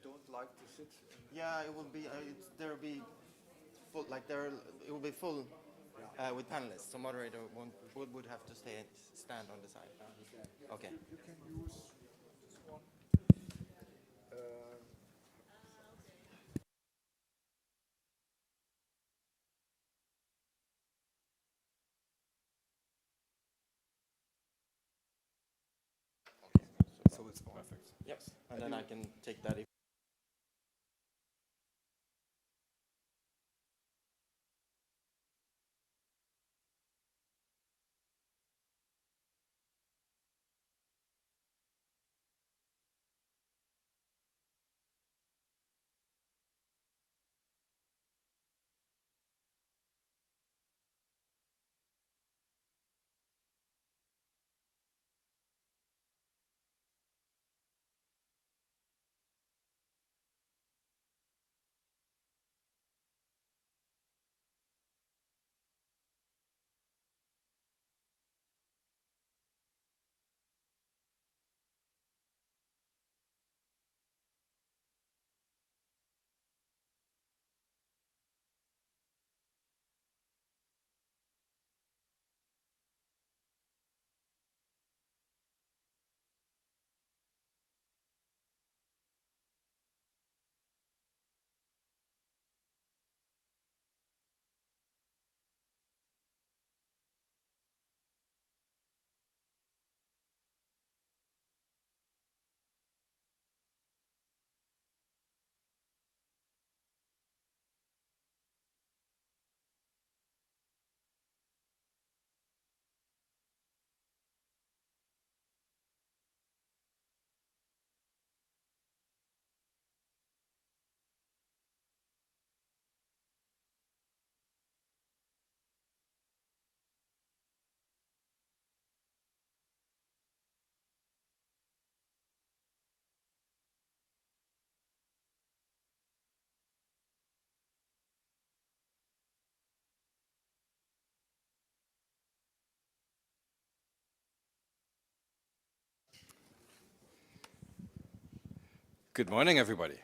don't like to sit. Yeah, it will be. There will be full. Like there, it will be full with panelists. So moderator would have to stand on the side. Okay. You can use this one. So it's perfect. Yes. And then I can take that. Good morning, everybody.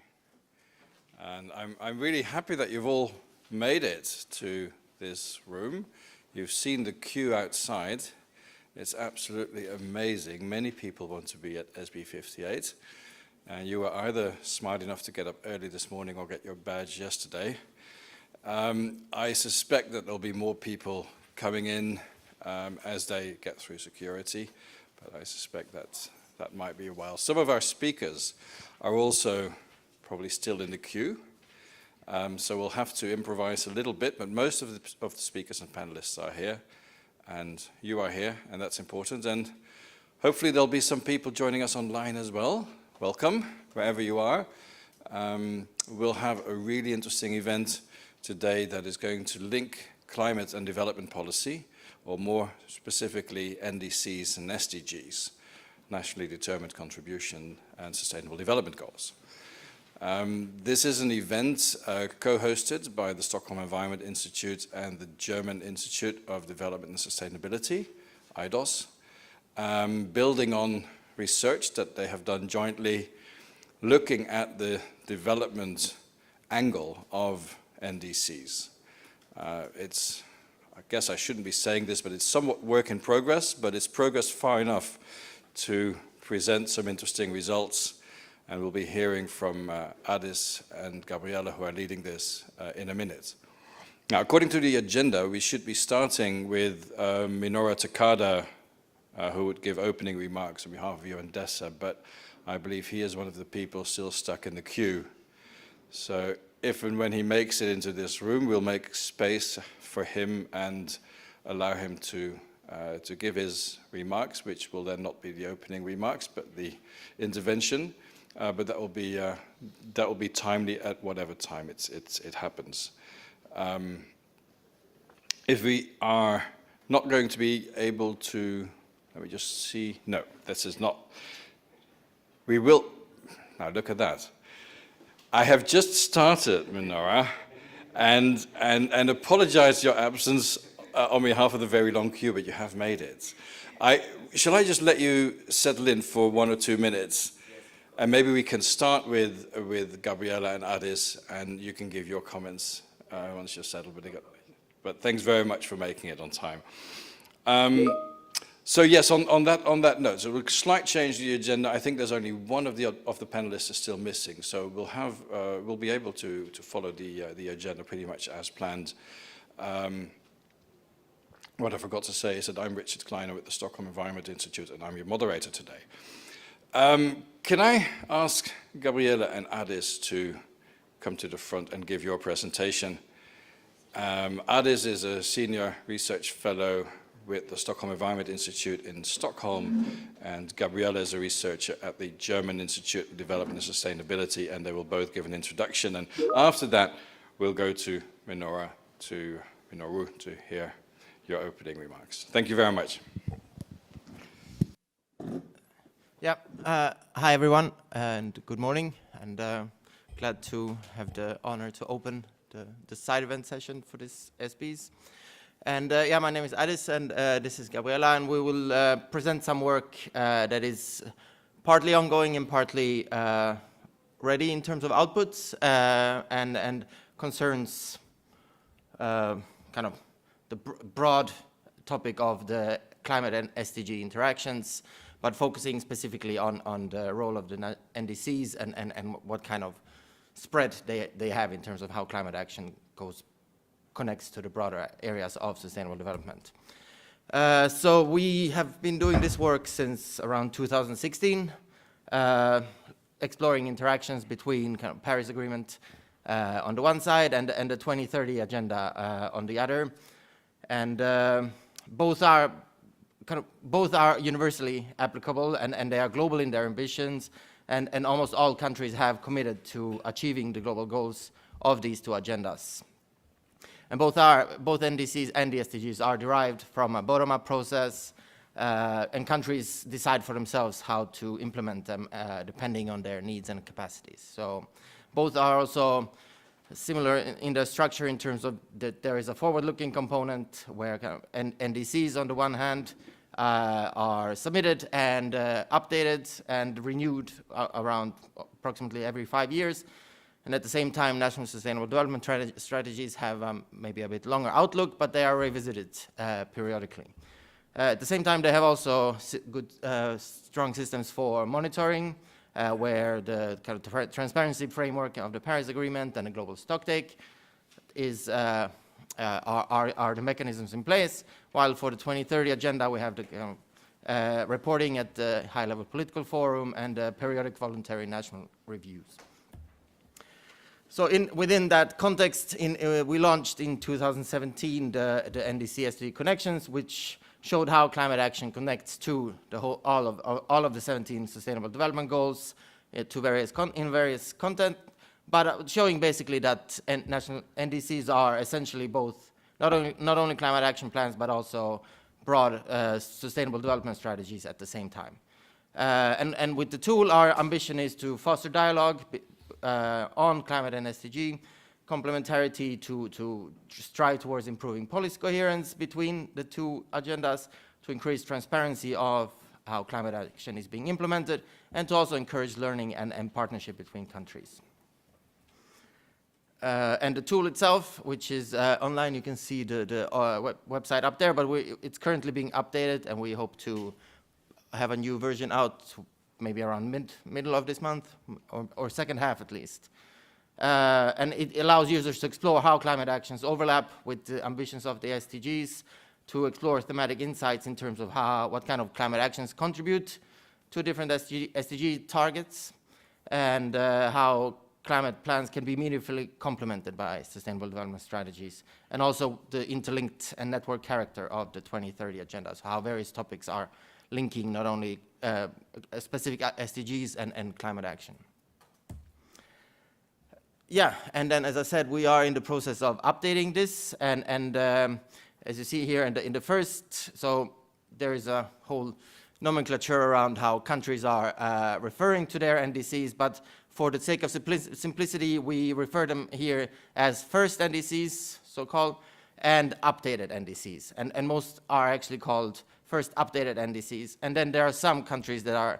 And I'm really happy that you've all made it to this room. You've seen the queue outside. It's absolutely amazing. Many people want to be at SB 58. And you were either smart enough to get up early this morning or get your badge yesterday. I suspect that there'll be more people coming in as they get through security, but I suspect that might be a while. Some of our speakers are also probably still in the queue, so we'll have to improvise a little bit, but most of the speakers and panelists are here, and you are here, and that's important. And hopefully there'll be some people joining us online as well. Welcome, wherever you are. We'll have a really interesting event today that is going to link climate and development policy, or more specifically NDCs and SDGs. Nationally Determined Contribution and Sustainable Development Goals. This is an event co-hosted by the Stockholm Environment Institute and the German Institute of Development and Sustainability, IDOS, building on research that they have done jointly, looking at the development angle of NDCs. I guess I shouldn't be saying this, but it's somewhat work in progress, but it's progress far enough to present some interesting results, and we'll be hearing from Adis and Gabriela, who are leading this in a minute. Now, according to the agenda, we should be starting with Minoru Takada, who would give opening remarks on behalf of UN-DESA, but I believe he is one of the people still stuck in the queue. So if and when he makes it into this room, we'll make space for him and allow him to give his remarks, which will then not be the opening remarks, but the intervention. But that will be timely at whatever time it happens. If we are not going to be able to, let me just see. No, this is not. We will. Now look at that. I have just started, Minoru, and apologize for your absence on behalf of the very long queue, but you have made it. Shall I just let you settle in for 1 or 2 minutes? And maybe we can start with Gabriela and Addis, and you can give your comments once you're settled. But thanks very much for making it on time. So yes, on that note, so a slight change to the agenda. I think there's only one of the panelists is still missing, so we'll be able to follow the agenda pretty much as planned. What I forgot to say is that I'm Richard Klein with the Stockholm Environment Institute, and I'm your moderator today. Can I ask Gabriela and Addis to come to the front and give your presentation? Addis is a senior research fellow with the Stockholm Environment Institute in Stockholm, and Gabriela is a researcher at the German Institute of Development and Sustainability, and they will both give an introduction. And after that, we'll go to Minoru to hear your opening remarks. Thank you very much. Yeah, hi everyone, and good morning, and glad to have the honor to open the side event session for this SBs. And yeah, my name is Addis, and this is Gabriela, and we will present some work that is partly ongoing and partly ready in terms of outputs, and concerns kind of the broad topic of the climate and SDG interactions, but focusing specifically on the role of the NDCs and what kind of spread they have in terms of how climate action connects to the broader areas of sustainable development. So we have been doing this work since around 2016, exploring interactions between kind of Paris Agreement on the one side and the 2030 agenda on the other. And both are universally applicable, and they are global in their ambitions, and almost all countries have committed to achieving the global goals of these two agendas. And both NDCs and the SDGs are derived from a bottom-up process, and countries decide for themselves how to implement them depending on their needs and capacities. So both are also similar in their structure in terms of that there is a forward-looking component where kind of NDCs on the one hand are submitted and updated and renewed around approximately every 5 years. And at the same time, national sustainable development strategies have maybe a bit longer outlook, but they are revisited periodically. At the same time, they have also good, strong systems for monitoring, where the kind of transparency framework of the Paris Agreement and the global stocktake are the mechanisms in place, while for the 2030 agenda, we have the reporting at the high-level political forum and periodic voluntary national reviews. So within that context, we launched in 2017 the NDC SDG Connections, which showed how climate action connects to the whole, all of the 17 Sustainable Development Goals to various content, but showing basically that national NDCs are essentially both not only climate action plans, but also broad sustainable development strategies at the same time. And with the tool, our ambition is to foster dialogue on climate and SDG, complementarity to strive towards improving policy coherence between the two agendas, to increase transparency of how climate action is being implemented, and to also encourage learning and partnership between countries. And the tool itself, which is online, you can see the website up there, but it's currently being updated, and we hope to have a new version out maybe around middle of this month, or second half at least. And it allows users to explore how climate actions overlap with the ambitions of the SDGs, to explore thematic insights in terms of what kind of climate actions contribute to different SDG targets, and how climate plans can be meaningfully complemented by sustainable development strategies, and also the interlinked and network character of the 2030 agenda, so how various topics are linking not only specific SDGs and climate action. Yeah, and then as I said, we are in the process of updating this, and as you see here in the first, so there is a whole nomenclature around how countries are referring to their NDCs, but for the sake of simplicity, we refer them here as first NDCs, so-called, and updated NDCs, and most are actually called first updated NDCs, and then there are some countries that are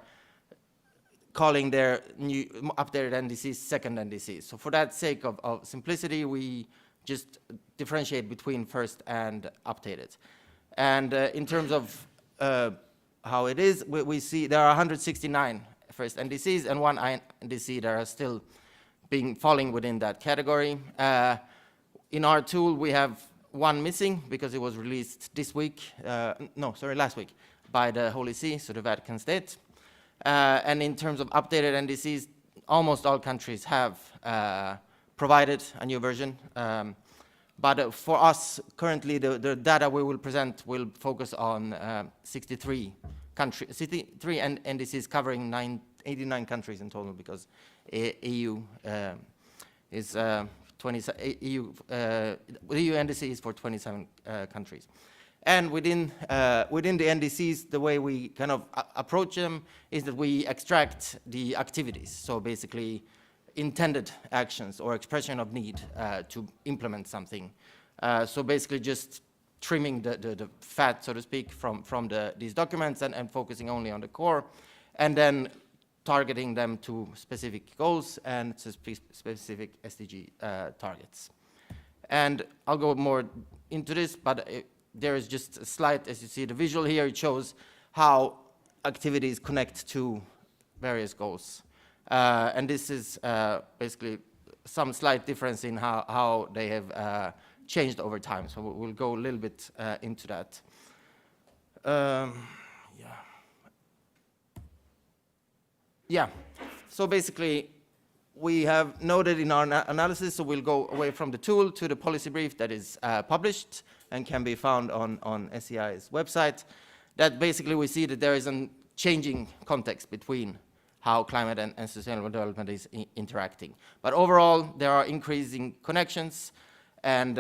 calling their new updated NDCs second NDCs. So for that sake of simplicity, we just differentiate between first and updated. And in terms of how it is, we see there are 169 first NDCs and one NDC that are still falling within that category. In our tool, we have one missing because it was released this week, last week, by the Holy See, so the Vatican State. And in terms of updated NDCs, almost all countries have provided a new version. But for us, currently, the data we will present will focus on 63 NDCs covering 89 countries in total, because EU is the EU NDC is for 27 countries. And within the NDCs, the way we kind of approach them is that we extract the activities. So basically, intended actions or expression of need to implement something. So basically just trimming the fat, so to speak, from these documents and focusing only on the core, and then targeting them to specific goals and to specific SDG targets. And I'll go more into this, but there is just a slide, as you see the visual here, it shows how activities connect to various goals. And this is basically some slight difference in how they have changed over time. So we'll go a little bit into that. Yeah, so basically we have noted in our analysis, so we'll go away from the tool to the policy brief that is published and can be found on SEI's website, that basically we see that there is a changing context between how climate and sustainable development is interacting. But overall, there are increasing connections, and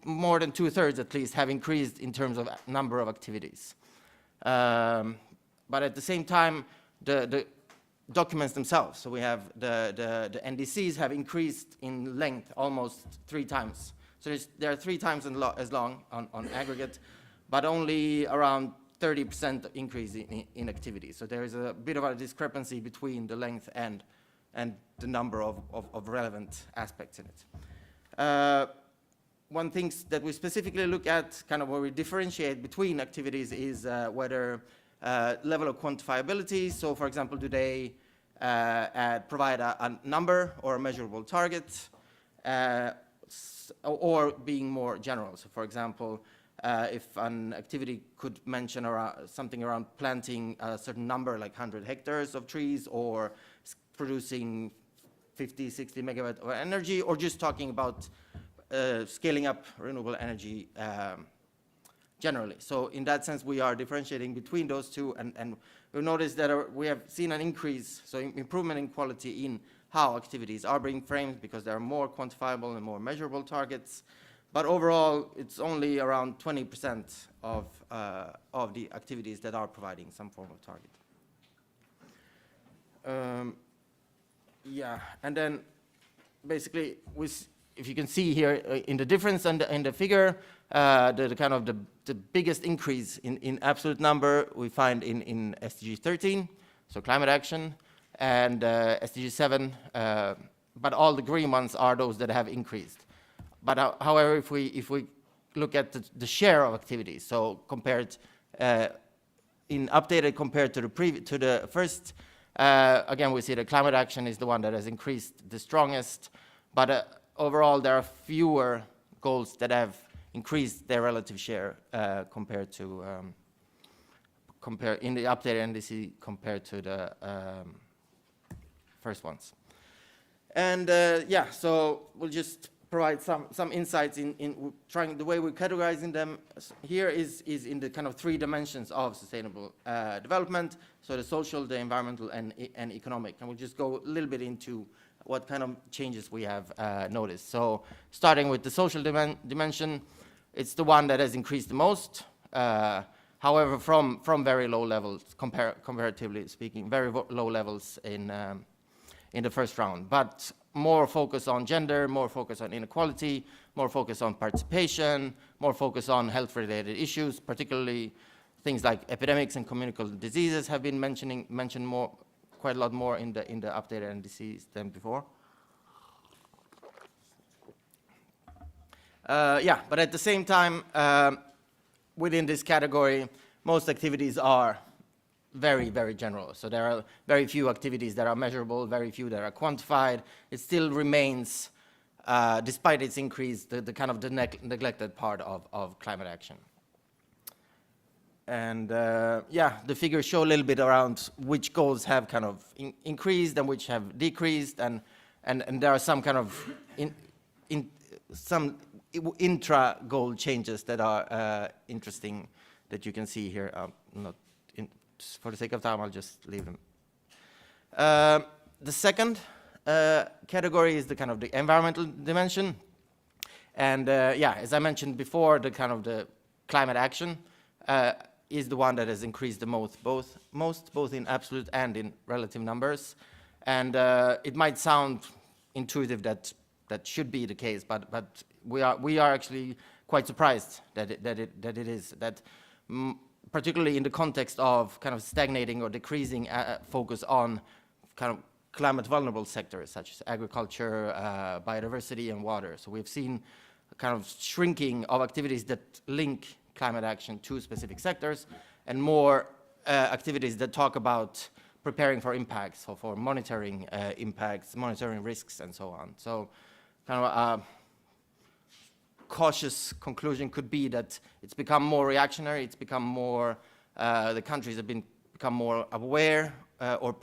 more than 2/3 at least have increased in terms of number of activities. But at the same time, the documents themselves, so we have the NDCs have increased in length almost 3 times. So they are 3 times as long on aggregate, but only around 30% increase in activity. So there is a bit of a discrepancy between the length and the number of relevant aspects in it. One thing that we specifically look at, kind of where we differentiate between activities, is whether level of quantifiability. So for example, do they provide a number or a measurable target, or being more general? So for example, if an activity could mention something around planting a certain number, like 100 hectares of trees, or producing 50, 60 megawatt of energy, or just talking about scaling up renewable energy generally. So in that sense, we are differentiating between those two, and we've noticed that we have seen an increase, so improvement in quality in how activities are being framed, because there are more quantifiable and more measurable targets. But overall, it's only around 20% of the activities that are providing some form of target. And then basically, if you can see here in the difference in the figure, the biggest increase in absolute number we find in SDG 13, so climate action, and SDG 7, but all the green ones are those that have increased. But however, if we look at the share of activities, so compared updated compared to the first, again we see that climate action is the one that has increased the strongest. But overall, there are fewer goals that have increased their relative share compared to in the updated NDC compared to the first ones. And so we'll just provide some insights in trying the way we're categorizing them. Here is in the kind of 3 dimensions of sustainable development, so the social, the environmental, and economic. And we'll just go a little bit into what kind of changes we have noticed. So starting with the social dimension, it's the one that has increased the most. However, from very low levels, comparatively speaking, very low levels in the first round. But more focus on gender, more focus on inequality, more focus on participation, more focus on health-related issues, particularly things like epidemics and communicable diseases have been mentioned quite a lot more in the updated NDCs than before. Yeah, but at the same time, within this category, most activities are very, very general. So there are very few activities that are measurable, very few that are quantified. It still remains, despite its increase, the kind of the neglected part of climate action. And yeah, the figures show a little bit around which goals have kind of increased and which have decreased, and there are some kind of some intra-goal changes that are interesting that you can see here. For the sake of time, I'll just leave them. The second category is the kind of the environmental dimension. And yeah, as I mentioned before, the kind of the climate action is the one that has increased the most, both in absolute and in relative numbers. And it might sound intuitive that should be the case, but we are actually quite surprised that it is. Particularly in the context of kind of stagnating or decreasing focus on kind of climate vulnerable sectors such as agriculture, biodiversity, and water. So we've seen a kind of shrinking of activities that link climate action to specific sectors, and more activities that talk about preparing for impacts, so for monitoring impacts, monitoring risks, and so on. So kind of cautious conclusion could be that it's become more reactionary, it's become more, the countries have become more aware or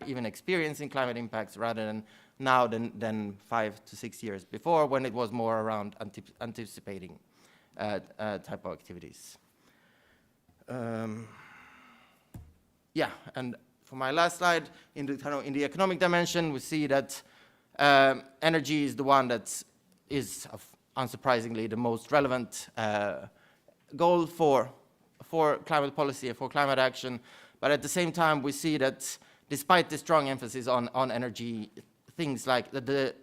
even experiencing climate impacts rather than now than 5 to 6 years before, when it was more around anticipating type of activities. Yeah, and for my last slide, in the economic dimension, we see that energy is the one that is unsurprisingly the most relevant goal for climate policy and for climate action. But at the same time, we see that despite the strong emphasis on energy, things like the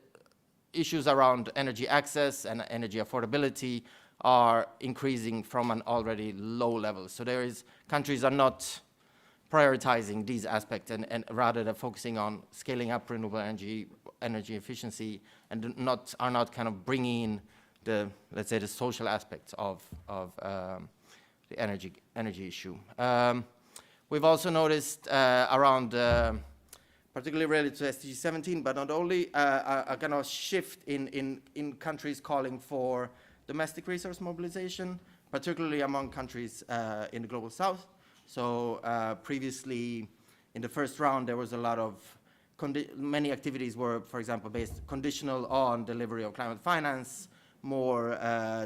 issues around energy access and energy affordability are increasing from an already low level. So countries are not prioritizing these aspects and rather than focusing on scaling up renewable energy efficiency, and are not kind of bringing in let's say the social aspects of the energy issue. We've also noticed around, particularly related to SDG 17, but not only, a kind of shift in countries calling for domestic resource mobilization, particularly among countries in the global south. So previously, in the first round, there was a lot of many activities were, for example, based conditional on delivery of climate finance, more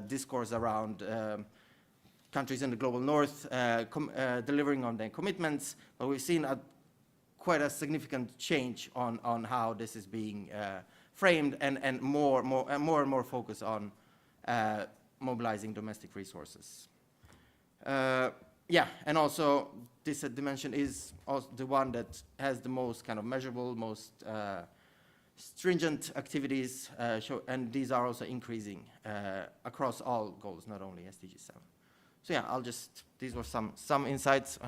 discourse around countries in the global north delivering on their commitments. But we've seen quite a significant change on how this is being framed, and more and more focus on mobilizing domestic resources. Yeah, and also this dimension is also the one that has the most kind of measurable, most stringent activities, and these are also increasing across all goals, not only SDG 7. So yeah, these were some insights.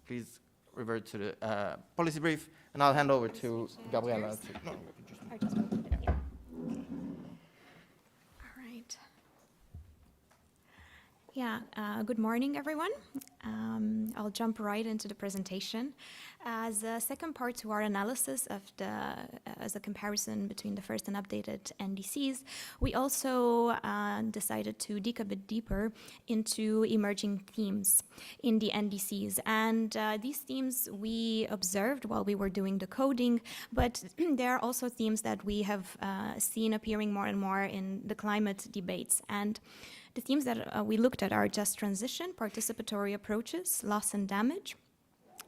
Please revert to the policy brief, and I'll hand over to Gabriela. Yeah, good morning, everyone. I'll jump right into the presentation. As a second part to our analysis of as a comparison between the first and updated NDCs, we also decided to dig a bit deeper into emerging themes in the NDCs. And these themes we observed while we were doing the coding, but there are also themes that we have seen appearing more and more in the climate debates. And the themes that we looked at are just transition, participatory approaches, loss and damage,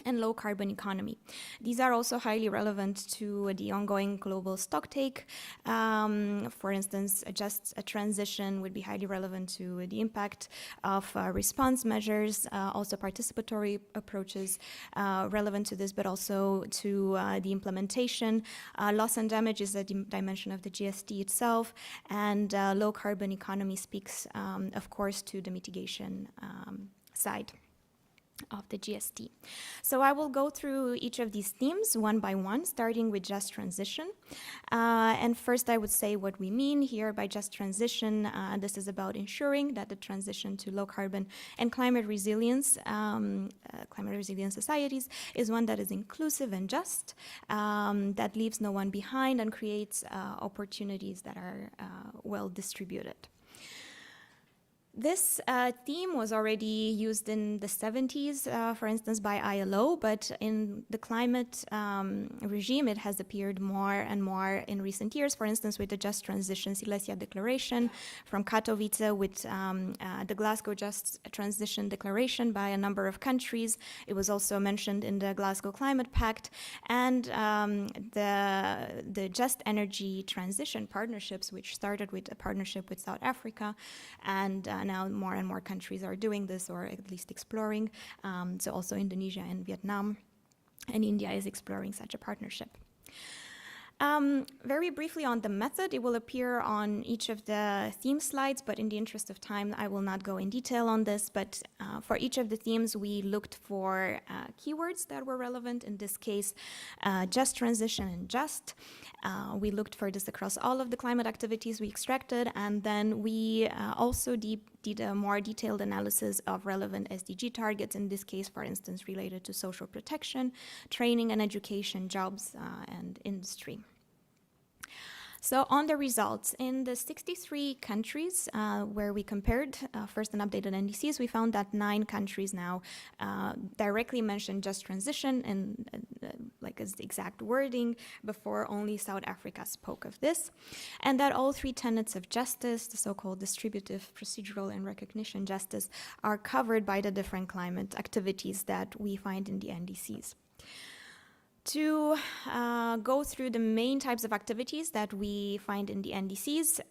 and low carbon economy. These are also highly relevant to the ongoing global stocktake. For instance, just a transition would be highly relevant to the impact of response measures, also participatory approaches relevant to this, but also to the implementation. Loss and damage is a dimension of the GST itself, and low carbon economy speaks, of course, to the mitigation side. of the GST. So I will go through each of these themes one by one, starting with just transition. And first I would say what we mean here by just transition. This is about ensuring that the transition to low carbon and climate resilient societies is one that is inclusive and just, that leaves no one behind and creates opportunities that are well distributed. This theme was already used in the 70s, for instance, by ILO, but in the climate regime, it has appeared more and more in recent years, for instance, with the Just Transition Silesia Declaration from Katowice, with the Glasgow Just Transition Declaration by a number of countries. It was also mentioned in the Glasgow Climate Pact, and the Just Energy Transition partnerships, which started with a partnership with South Africa, and now more and more countries are doing this, or at least exploring. So also Indonesia and Vietnam, and India is exploring such a partnership. Very briefly on the method, it will appear on each of the theme slides, but in the interest of time, I will not go in detail on this. But for each of the themes, we looked for keywords that were relevant. In this case, just transition and just. We looked for this across all of the climate activities we extracted, and then we also did a more detailed analysis of relevant SDG targets, in this case, for instance, related to social protection, training and education, jobs, and industry. So on the results, in the 63 countries where we compared first and updated NDCs, we found that 9 countries now directly mentioned just transition and like as the exact wording. Before, only South Africa spoke of this. And that all 3 tenets of justice, the so-called distributive, procedural, and recognition justice, are covered by the different climate activities that we find in the NDCs. To go through the main types of activities that we find in the NDCs,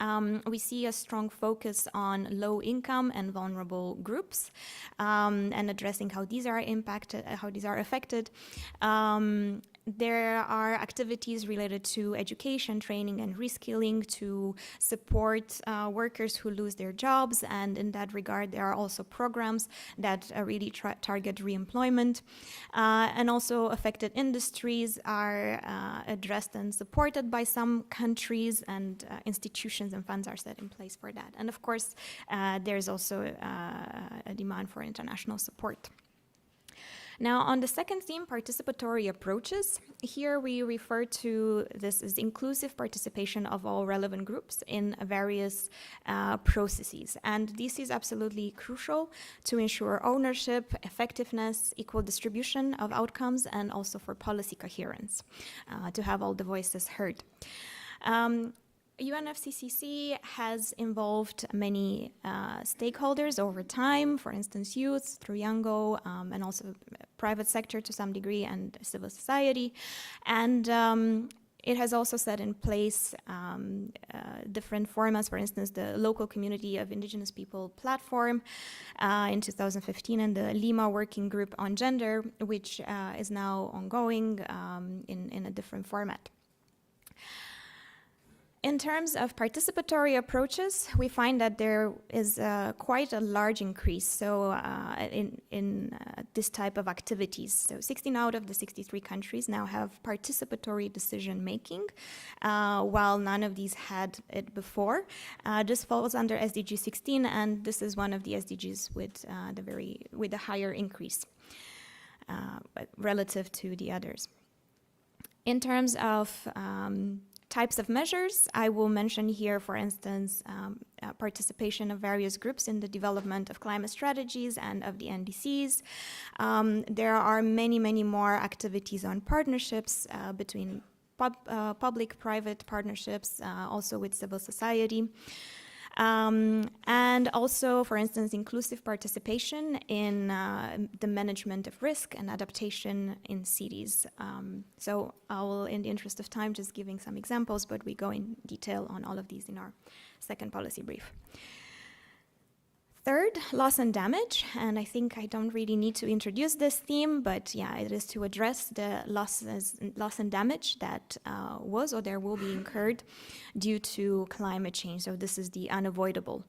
we see a strong focus on low income and vulnerable groups, and addressing how these are impacted, how these are affected. There are activities related to education, training, and reskilling to support workers who lose their jobs, and in that regard, there are also programs that really target reemployment. And also affected industries are addressed and supported by some countries, and institutions and funds are set in place for that. And of course, there's also a demand for international support. Now, on the second theme, participatory approaches, here we refer to this as inclusive participation of all relevant groups in various processes. And this is absolutely crucial to ensure ownership, effectiveness, equal distribution of outcomes, and also for policy coherence, to have all the voices heard. UNFCCC has involved many stakeholders over time, for instance, youth through Yango, and also private sector to some degree, and civil society. And it has also set in place different formats, for instance, the Local Community of Indigenous People platform in 2015, and the Lima Working Group on Gender, which is now ongoing in a different format. In terms of participatory approaches, we find that there is quite a large increase in this type of activities. So 16 out of the 63 countries now have participatory decision-making, while none of these had it before. This falls under SDG 16, and this is one of the SDGs with the higher increase relative to the others. In terms of types of measures, I will mention here, for instance, participation of various groups in the development of climate strategies and of the NDCs. There are many, many more activities on partnerships between public-private partnerships, also with civil society. And also, for instance, inclusive participation in the management of risk and adaptation in cities. So I will, in the interest of time, just giving some examples, but we go in detail on all of these in our second policy brief. Third, loss and damage, and I think I don't really need to introduce this theme, but yeah, it is to address the loss and damage that was or there will be incurred due to climate change. So this is the unavoidable.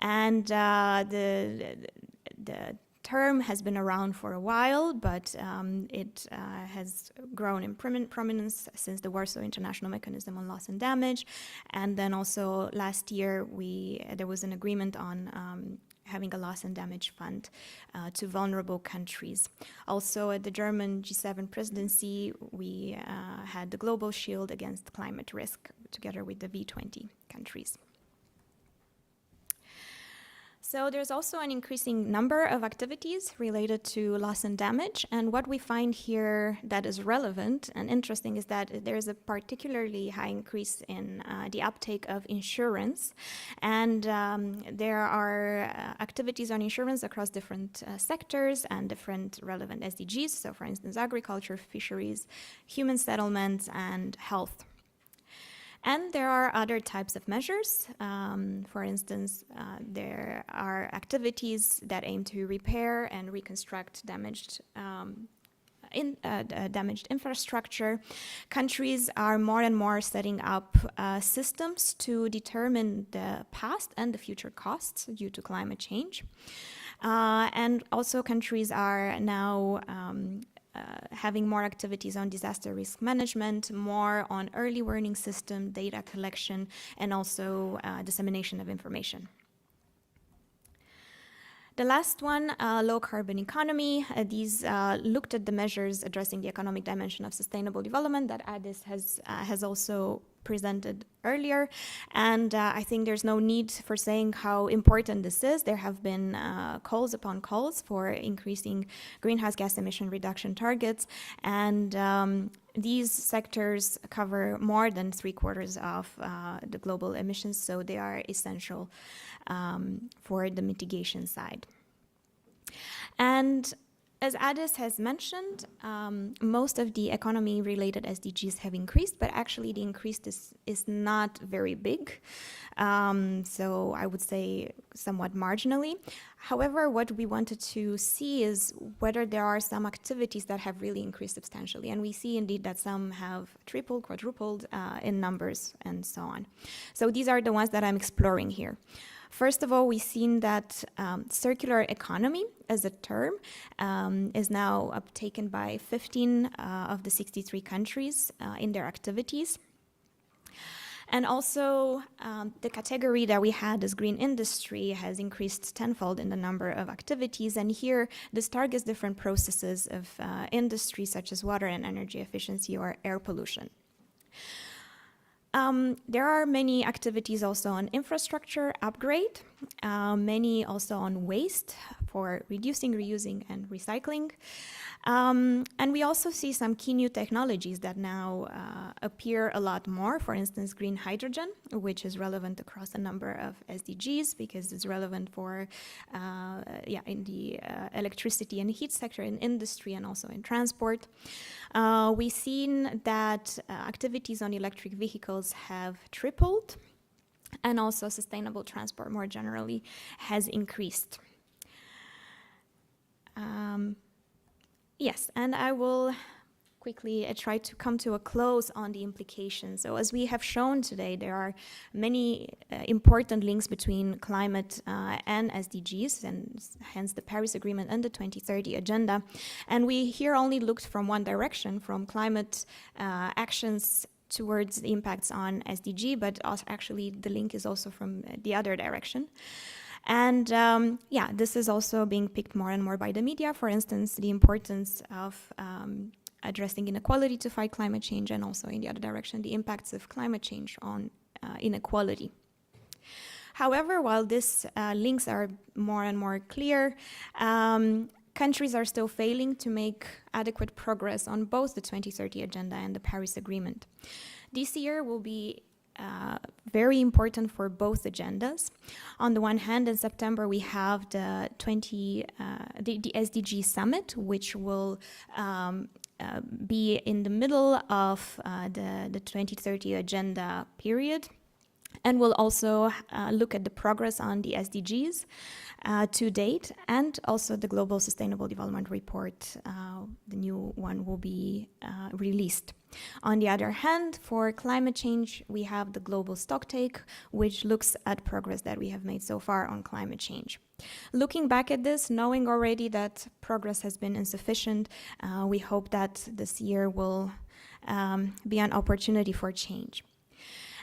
And the term has been around for a while, but it has grown in prominence since the Warsaw International Mechanism on Loss and Damage. And then also last year, there was an agreement on having a loss and damage fund to vulnerable countries. Also at the German G7 presidency, we had the Global Shield against climate risk together with the V20 countries. So there's also an increasing number of activities related to loss and damage, and what we find here that is relevant and interesting is that there is a particularly high increase in the uptake of insurance, and there are activities on insurance across different sectors and different relevant SDGs, so for instance agriculture, fisheries, human settlements, and health. And there are other types of measures. For instance, there are activities that aim to repair and reconstruct damaged infrastructure. Countries are more and more setting up systems to determine the past and the future costs due to climate change. And also countries are now having more activities on disaster risk management, more on early warning system, data collection, and also dissemination of information. The last one, low carbon economy. These looked at the measures addressing the economic dimension of sustainable development that IDOS has also presented earlier, and I think there's no need for saying how important this is. There have been calls upon calls for increasing greenhouse gas emission reduction targets, and these sectors cover more than 3/4 of the global emissions, so they are essential for the mitigation side. And as IDOS has mentioned, most of the economy-related SDGs have increased, but actually the increase is not very big. So I would say somewhat marginally. However, what we wanted to see is whether there are some activities that have really increased substantially. And we see indeed that some have tripled, quadrupled in numbers, and so on. So these are the ones that I'm exploring here. First of all, we've seen that circular economy as a term is now uptaken by 15 of the 63 countries in their activities. And also, the category that we had as green industry has increased tenfold in the number of activities. And here, this targets different processes of industry, such as water and energy efficiency or air pollution. There are many activities also on infrastructure upgrade, many also on waste for reducing, reusing, and recycling. And we also see some key new technologies that now appear a lot more. For instance, green hydrogen, which is relevant across a number of SDGs because it's relevant for, in the electricity and heat sector, in industry, and also in transport. We've seen that activities on electric vehicles have tripled, and also sustainable transport more generally has increased. Yes, and I will quickly try to come to a close on the implications. So as we have shown today, there are many important links between climate and SDGs, and hence the Paris Agreement and the 2030 Agenda. And we here only looked from one direction, from climate actions towards the impacts on SDG, but also actually the link is also from the other direction. And this is also being picked more and more by the media. For instance, the importance of addressing inequality to fight climate change, and also in the other direction, the impacts of climate change on inequality. However, while these links are more and more clear, countries are still failing to make adequate progress on both the 2030 Agenda and the Paris Agreement. This year will be very important for both agendas. On the one hand, in September, we have the SDG Summit, which will be in the middle of the 2030 Agenda period. And we'll also look at the progress on the SDGs to date, and also the Global Sustainable Development Report. The new one will be released. On the other hand, for climate change, we have the global stocktake, which looks at progress that we have made so far on climate change. Looking back at this, knowing already that progress has been insufficient, we hope that this year will be an opportunity for change.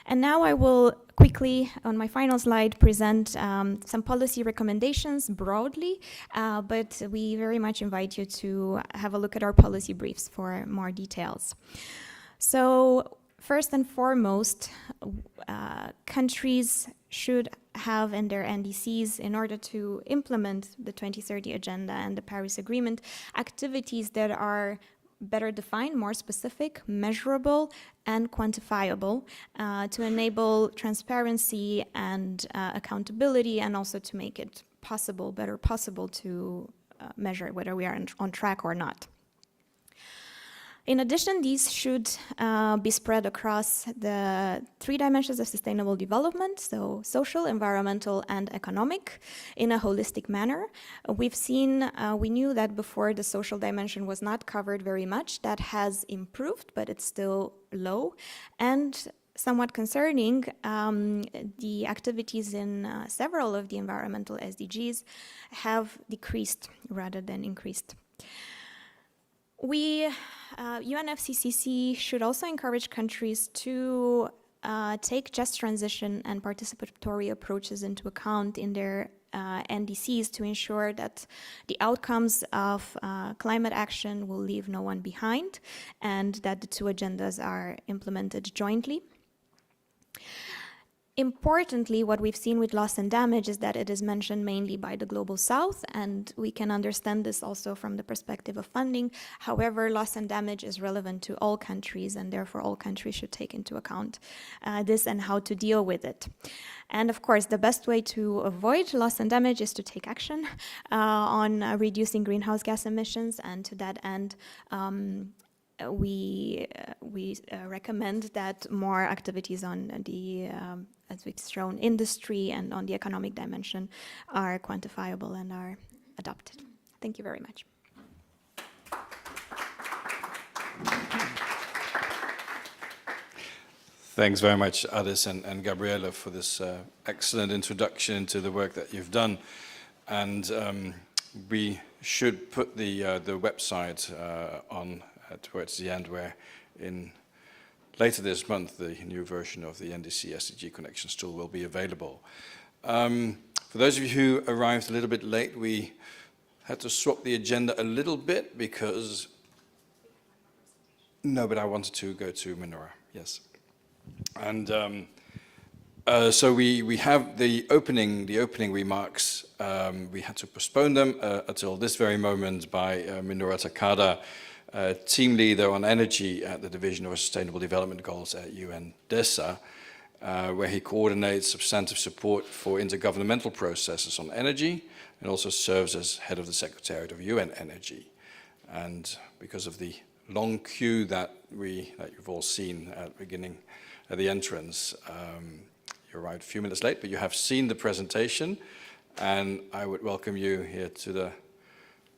And now I will quickly, on my final slide, present some policy recommendations broadly, but we very much invite you to have a look at our policy briefs for more details. So first and foremost, countries should have in their NDCs, in order to implement the 2030 Agenda and the Paris Agreement, activities that are better defined, more specific, measurable, and quantifiable to enable transparency and accountability, and also to make it possible, better possible to measure whether we are on track or not. In addition, these should be spread across the 3 dimensions of sustainable development, so social, environmental, and economic, in a holistic manner. We've seen, we knew that before the social dimension was not covered very much. That has improved, but it's still low. And somewhat concerning, the activities in several of the environmental SDGs have decreased rather than increased. UNFCCC should also encourage countries to take just transition and participatory approaches into account in their NDCs to ensure that the outcomes of climate action will leave no one behind, and that the 2 agendas are implemented jointly. Importantly, what we've seen with loss and damage is that it is mentioned mainly by the Global South, and we can understand this also from the perspective of funding. However, loss and damage is relevant to all countries, and therefore all countries should take into account this and how to deal with it. And of course, the best way to avoid loss and damage is to take action on reducing greenhouse gas emissions, and to that end, we recommend that more activities on the, as we've shown, industry and on the economic dimension are quantifiable and are adopted. Thank you very much. Thanks very much, Adis and Gabriela, for this excellent introduction to the work that you've done. And we should put the website on towards the end, where later this month the new version of the NDC SDG Connections tool will be available. For those of you who arrived a little bit late, we had to swap the agenda a little bit because no, but I wanted to go to Minoru, yes. And so we have the opening remarks. We had to postpone them until this very moment by Minoru Takada, team leader on energy at the Division of Sustainable Development Goals at UN-DESA, where he coordinates substantive support for intergovernmental processes on energy, and also serves as head of the Secretariat of UN Energy. And because of the long queue that you've all seen at the beginning, at the entrance, you arrived a few minutes late, but you have seen the presentation, and I would welcome you here to the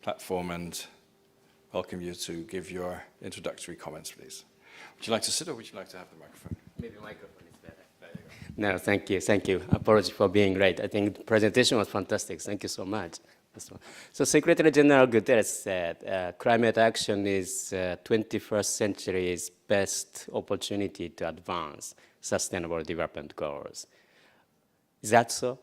platform and welcome you to give your introductory comments, please. Would you like to sit, or would you like to have the microphone? Maybe microphone is better. There you go. No, thank you, thank you. Apologies for being late. I think the presentation was fantastic. Thank you so much. So Secretary General Guterres said, climate action is 21st century's best opportunity to advance sustainable development goals. Is that so?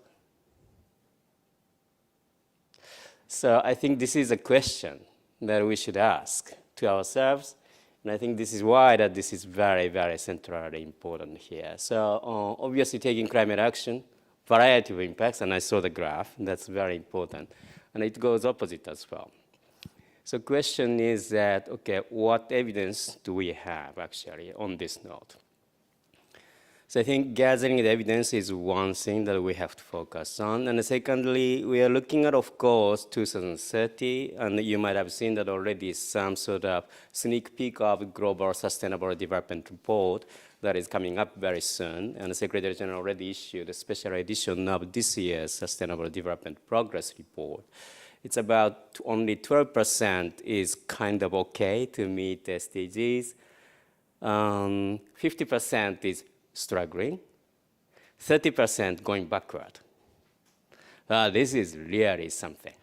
So I think this is a question that we should ask to ourselves, and I think this is why that this is very, very centrally important here. So obviously taking climate action, variety of impacts, and I saw the graph, and that's very important. And it goes opposite as well. So question is that, okay, what evidence do we have actually on this note? So I think gathering the evidence is one thing that we have to focus on. And secondly, we are looking at, of course, 2030, and you might have seen that already some sort of sneak peek of Global Sustainable Development Report, that is coming up very soon, and the Secretary General already issued a special edition of this year's Sustainable Development Progress Report. It's about only 12% is kind of okay to meet SDGs. 50% is struggling. 30% going backward. This is really something.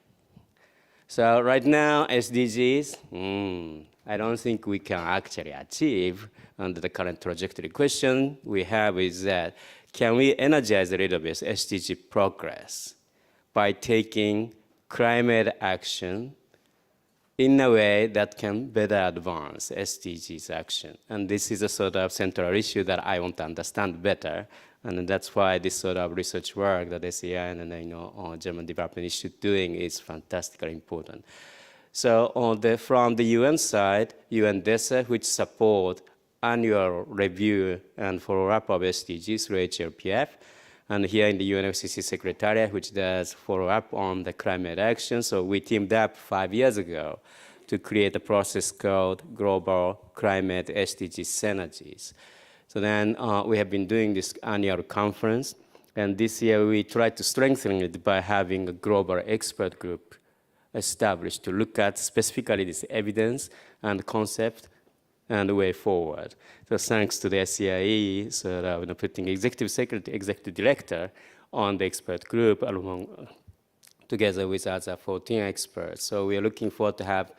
So right now, SDGs, I don't think we can actually achieve under the current trajectory. Question we have is that, can we energize a little bit SDG progress by taking climate action in a way that can better advance SDGs action? And this is a sort of central issue that I want to understand better. And that's why this sort of research work that SEI and German Development Institute doing is fantastically important. So from the UN side, UN-DESA, which support annual review and follow-up of SDGs through HLPF, and here in the UNFCCC Secretariat, which does follow-up on the climate action. So we teamed up 5 years ago to create a process called Global Climate SDG Synergies. So then we have been doing this annual conference, and this year we tried to strengthen it by having a global expert group established to look at specifically this evidence and concept and way forward. So thanks to the SCIE, putting executive secretary, executive director on the expert group along together with other 14 experts. So we are looking forward to have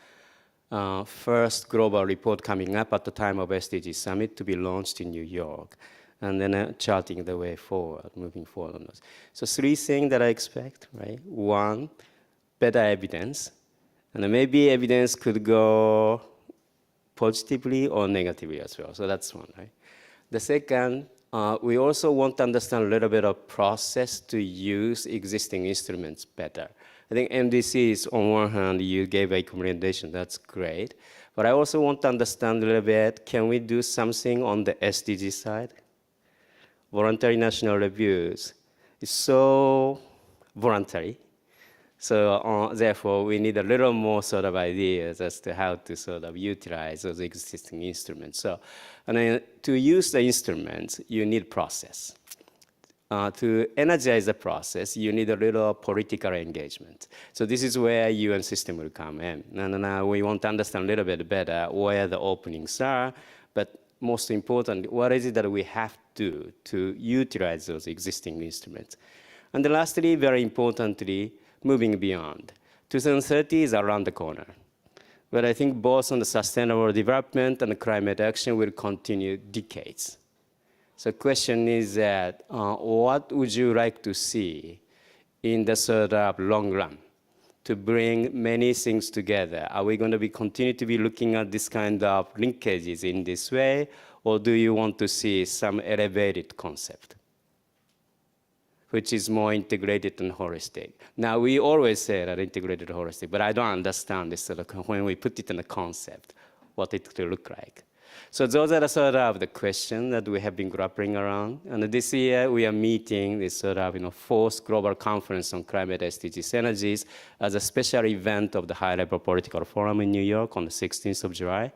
first global report coming up at the time of SDG Summit to be launched in New York, and then charting the way forward, moving forward on those. So 3 things that I expect, right? 1, better evidence, and maybe evidence could go positively or negatively as well. So that's one, right? The second, we also want to understand a little bit of process to use existing instruments better. I think NDCs, on one hand, you gave a recommendation, that's great. But I also want to understand a little bit, can we do something on the SDG side? Voluntary national reviews is so voluntary. So therefore, we need a little more sort of ideas as to how to sort of utilize those existing instruments. So, and then to use the instruments, you need process. To energize the process, you need a little political engagement. So this is where UN system will come in. And we want to understand a little bit better where the openings are, but most importantly, what is it that we have to do to utilize those existing instruments? And then lastly, very importantly, moving beyond. 2030 is around the corner. But I think both on the sustainable development and the climate action will continue decades. So the question is that, what would you like to see in the sort of long run to bring many things together? Are we going to continue to be looking at this kind of linkages in this way, or do you want to see some elevated concept, which is more integrated and holistic? Now, we always say that integrated holistic, but I don't understand this sort of, when we put it in a concept, what it will look like. So those are the sort of the questions that we have been grappling around. And this year, we are meeting this sort of 4th Global Conference on Climate SDG Synergies as a special event of the High-Level Political Forum in New York on the 16th of July.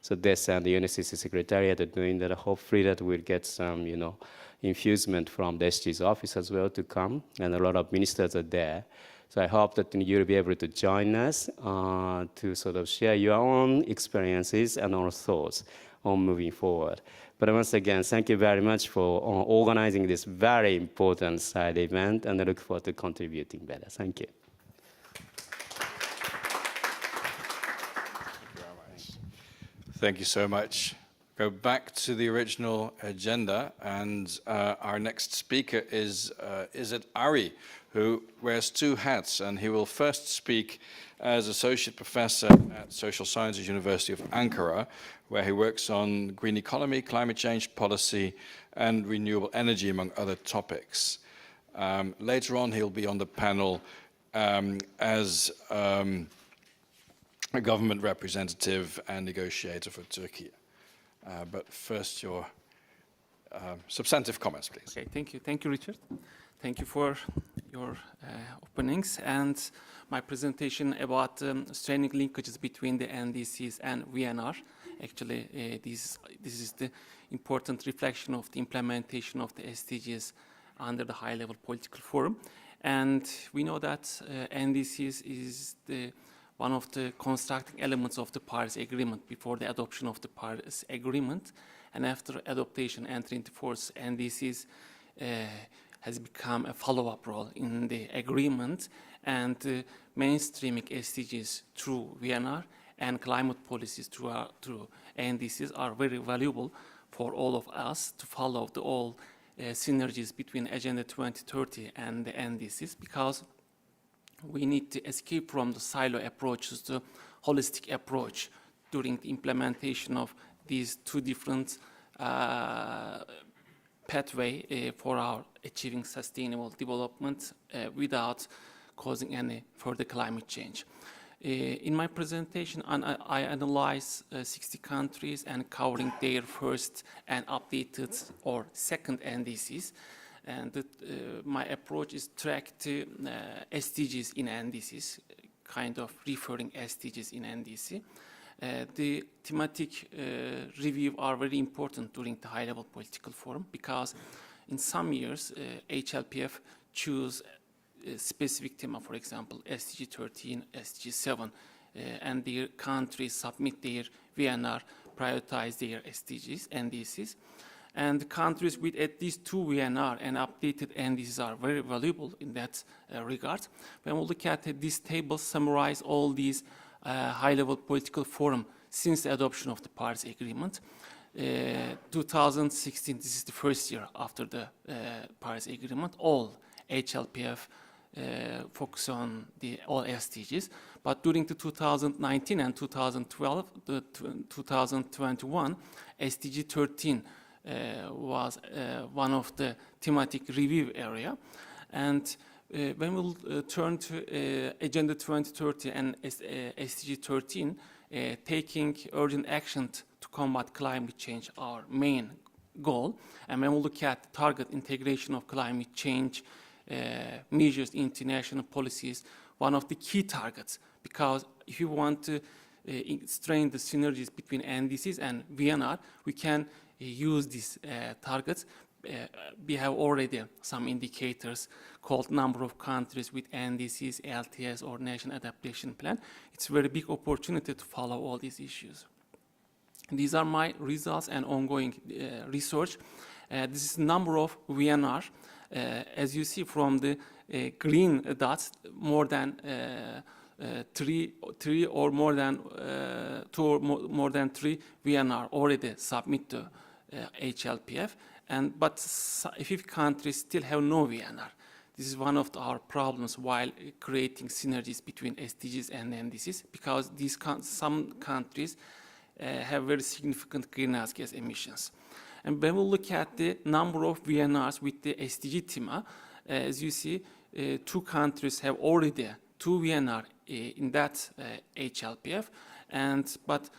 So this and the UNFCCC Secretariat are doing that. Hopefully that we'll get some, infusement from the SDGs office as well to come, and a lot of ministers are there. So I hope that you'll be able to join us to sort of share your own experiences and our thoughts on moving forward. But once again, thank you very much for organizing this very important side event, and I look forward to contributing better. Thank you. Thank you so much. Go back to the original agenda, and our next speaker is Izzet Ari, who wears 2 hats, and he will first speak as Associate Professor at Social Sciences University of Ankara, where he works on green economy, climate change policy, and renewable energy, among other topics. Later on, he'll be on the panel as a government representative and negotiator for Turkey. But first, your substantive comments, please. Okay, thank you. Thank you, Richard. Thank you for your openings and my presentation about strengthening linkages between the NDCs and VNR Actually, this is the important reflection of the implementation of the SDGs under the high-level political forum. And we know that NDCs is one of the constructing elements of the Paris Agreement before the adoption of the Paris Agreement. And after adoption, entry into force, NDCs has become a follow-up role in the agreement, and mainstreaming SDGs through VNR and climate policies through NDCs are very valuable for all of us to follow the all synergies between Agenda 2030 and the NDCs, because we need to escape from the silo approaches to holistic approach during the implementation of these two different pathway for our achieving sustainable development without causing any further climate change. In my presentation, I analyze 60 countries and covering their first and updated or second NDCs. And my approach is track to SDGs in NDCs, kind of referring SDGs in NDC. The thematic review are very important during the high-level political forum, because in some years, HLPF choose a specific theme, for example, SDG 13, SDG 7, and their countries submit their VNR, prioritize their SDGs, NDCs. And countries with at least 2 VNR and updated NDCs are very valuable in that regard. When we look at this table, summarize all these high-level political forum since the adoption of the Paris Agreement. 2016, this is the first year after the Paris Agreement, all HLPF focus on the all SDGs. But during the 2019 and 2012, 2021, SDG 13 was one of the thematic review area. And when we'll turn to Agenda 2030 and SDG 13, taking urgent action to combat climate change, our main goal. And when we look at target integration of climate change measures into national policies, one of the key targets, because if you want to strengthen the synergies between NDCs and VNR, we can use these targets. We have already some indicators called number of countries with NDCs, LTS, or National Adaptation Plan. It's a very big opportunity to follow all these issues. These are my results and ongoing research. This is number of VNR. As you see from the green dots, more than three or more than 2 or more than 3 VNR already submit to HLPF, but 50 countries still have no VNR. This is one of our problems while creating synergies between SDGs and NDCs, because some countries have very significant greenhouse gas emissions. And when we look at the number of VNRs with the SDG theme, as you see, 2 countries have already 2 VNR in that HLPF, but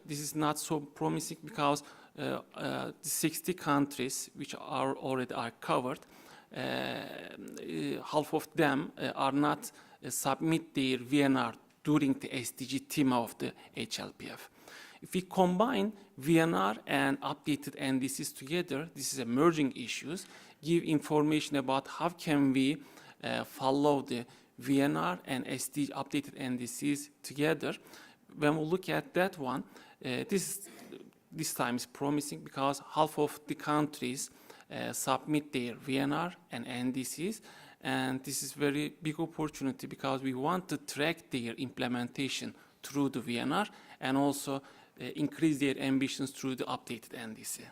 this is not so promising, because the 60 countries which are already covered, half of them are not submit their VNR during the SDG theme of the HLPF. If we combine VNR and updated NDCs together, this is emerging issues, give information about how can we follow the VNR and updated NDCs together. When we look at that one, this time is promising, because half of the countries submit their VNR and NDCs, and this is very big opportunity, because we want to track their implementation through the VNR and also increase their ambitions through the updated NDC.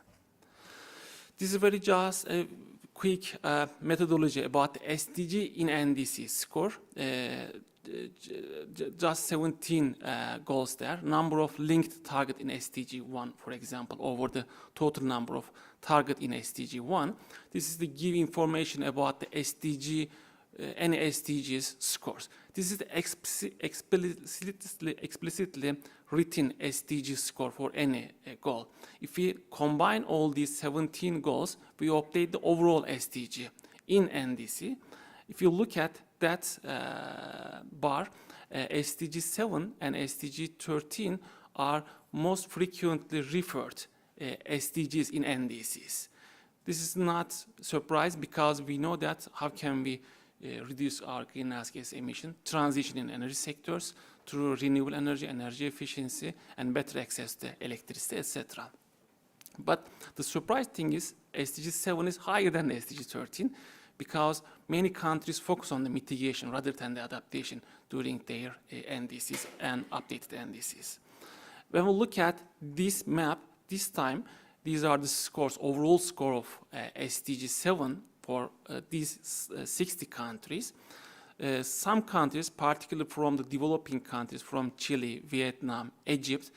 This is very just a quick methodology about the SDG in NDC score. Just 17 goals there. Number of linked target in SDG 1, for example, over the total number of target in SDG 1. This is the give information about the SDG, any SDGs scores. This is the explicitly written SDG score for any goal. If we combine all these 17 goals, we update the overall SDG in NDC. If you look at that bar, SDG 7 and SDG 13 are most frequently referred SDGs in NDCs. This is not a surprise because we know that how can we reduce our greenhouse gas emission, transition in energy sectors through renewable energy, energy efficiency, and better access to electricity, etc. But the surprise thing is SDG 7 is higher than SDG 13 because many countries focus on the mitigation rather than the adaptation during their NDCs and updated NDCs. When we look at this map, this time, these are the scores, overall score of SDG 7 for these 60 countries. Some countries, particularly from the developing countries, from Chile, Vietnam, Egypt,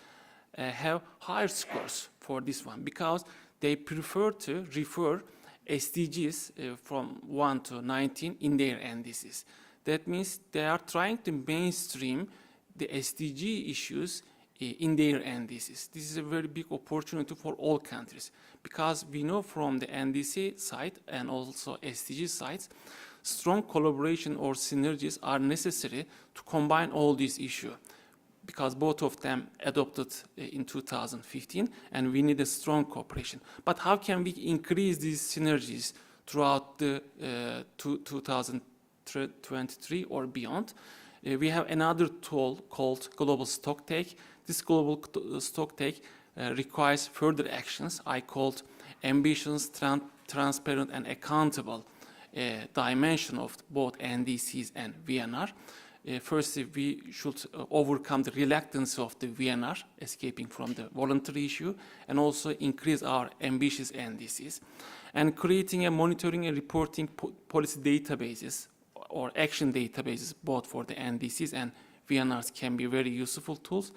have higher scores for this one because they prefer to refer SDGs from 1 to 19 in their NDCs. That means they are trying to mainstream the SDG issues in their NDCs. This is a very big opportunity for all countries because we know from the NDC side and also SDG sides, strong collaboration or synergies are necessary to combine all these issues because both of them adopted in 2015 and we need a strong cooperation. But how can we increase these synergies throughout the 2023 or beyond? We have another tool called Global Stocktake. This global stocktake requires further actions. I called ambitious, transparent, and accountable dimension of both NDCs and VNR. Firstly, we should overcome the reluctance of the VNR, escaping from the voluntary issue, and also increase our ambitious NDCs. And creating a monitoring and reporting policy databases or action databases, both for the NDCs and VNRs can be very useful tools.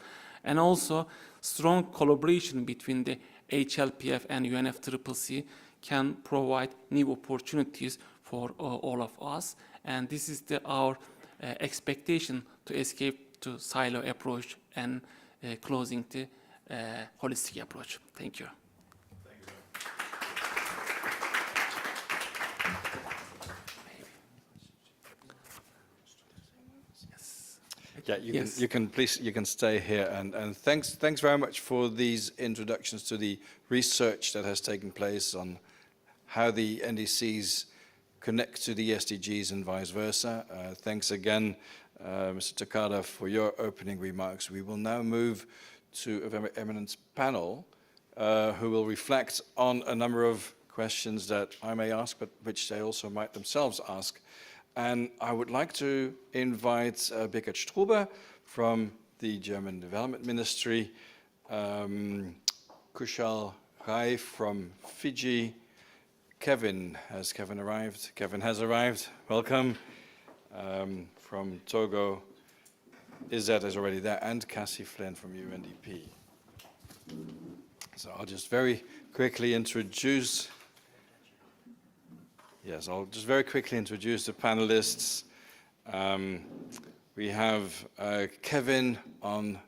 And also strong collaboration between the HLPF and UNFCCC can provide new opportunities for all of us. And this is our expectation to escape to silo approach and closing the holistic approach. Thank you. Yeah, you can stay here, and thanks very much for these introductions to the research that has taken place on how the NDCs connect to the SDGs and vice versa. Thanks again, Mr. Takada, for your opening remarks. We will now move to a very eminent panel who will reflect on a number of questions that I may ask, but which they also might themselves ask. And I would like to invite Birgit Strube from the German Development Ministry, Kushal from Fiji. Kevin, has Kevin arrived? Kevin has arrived, welcome. From Togo, Izzet is already there, and Cassie Flynn from UNDP. So I'll just very quickly introduce the panelists. We have Kevin on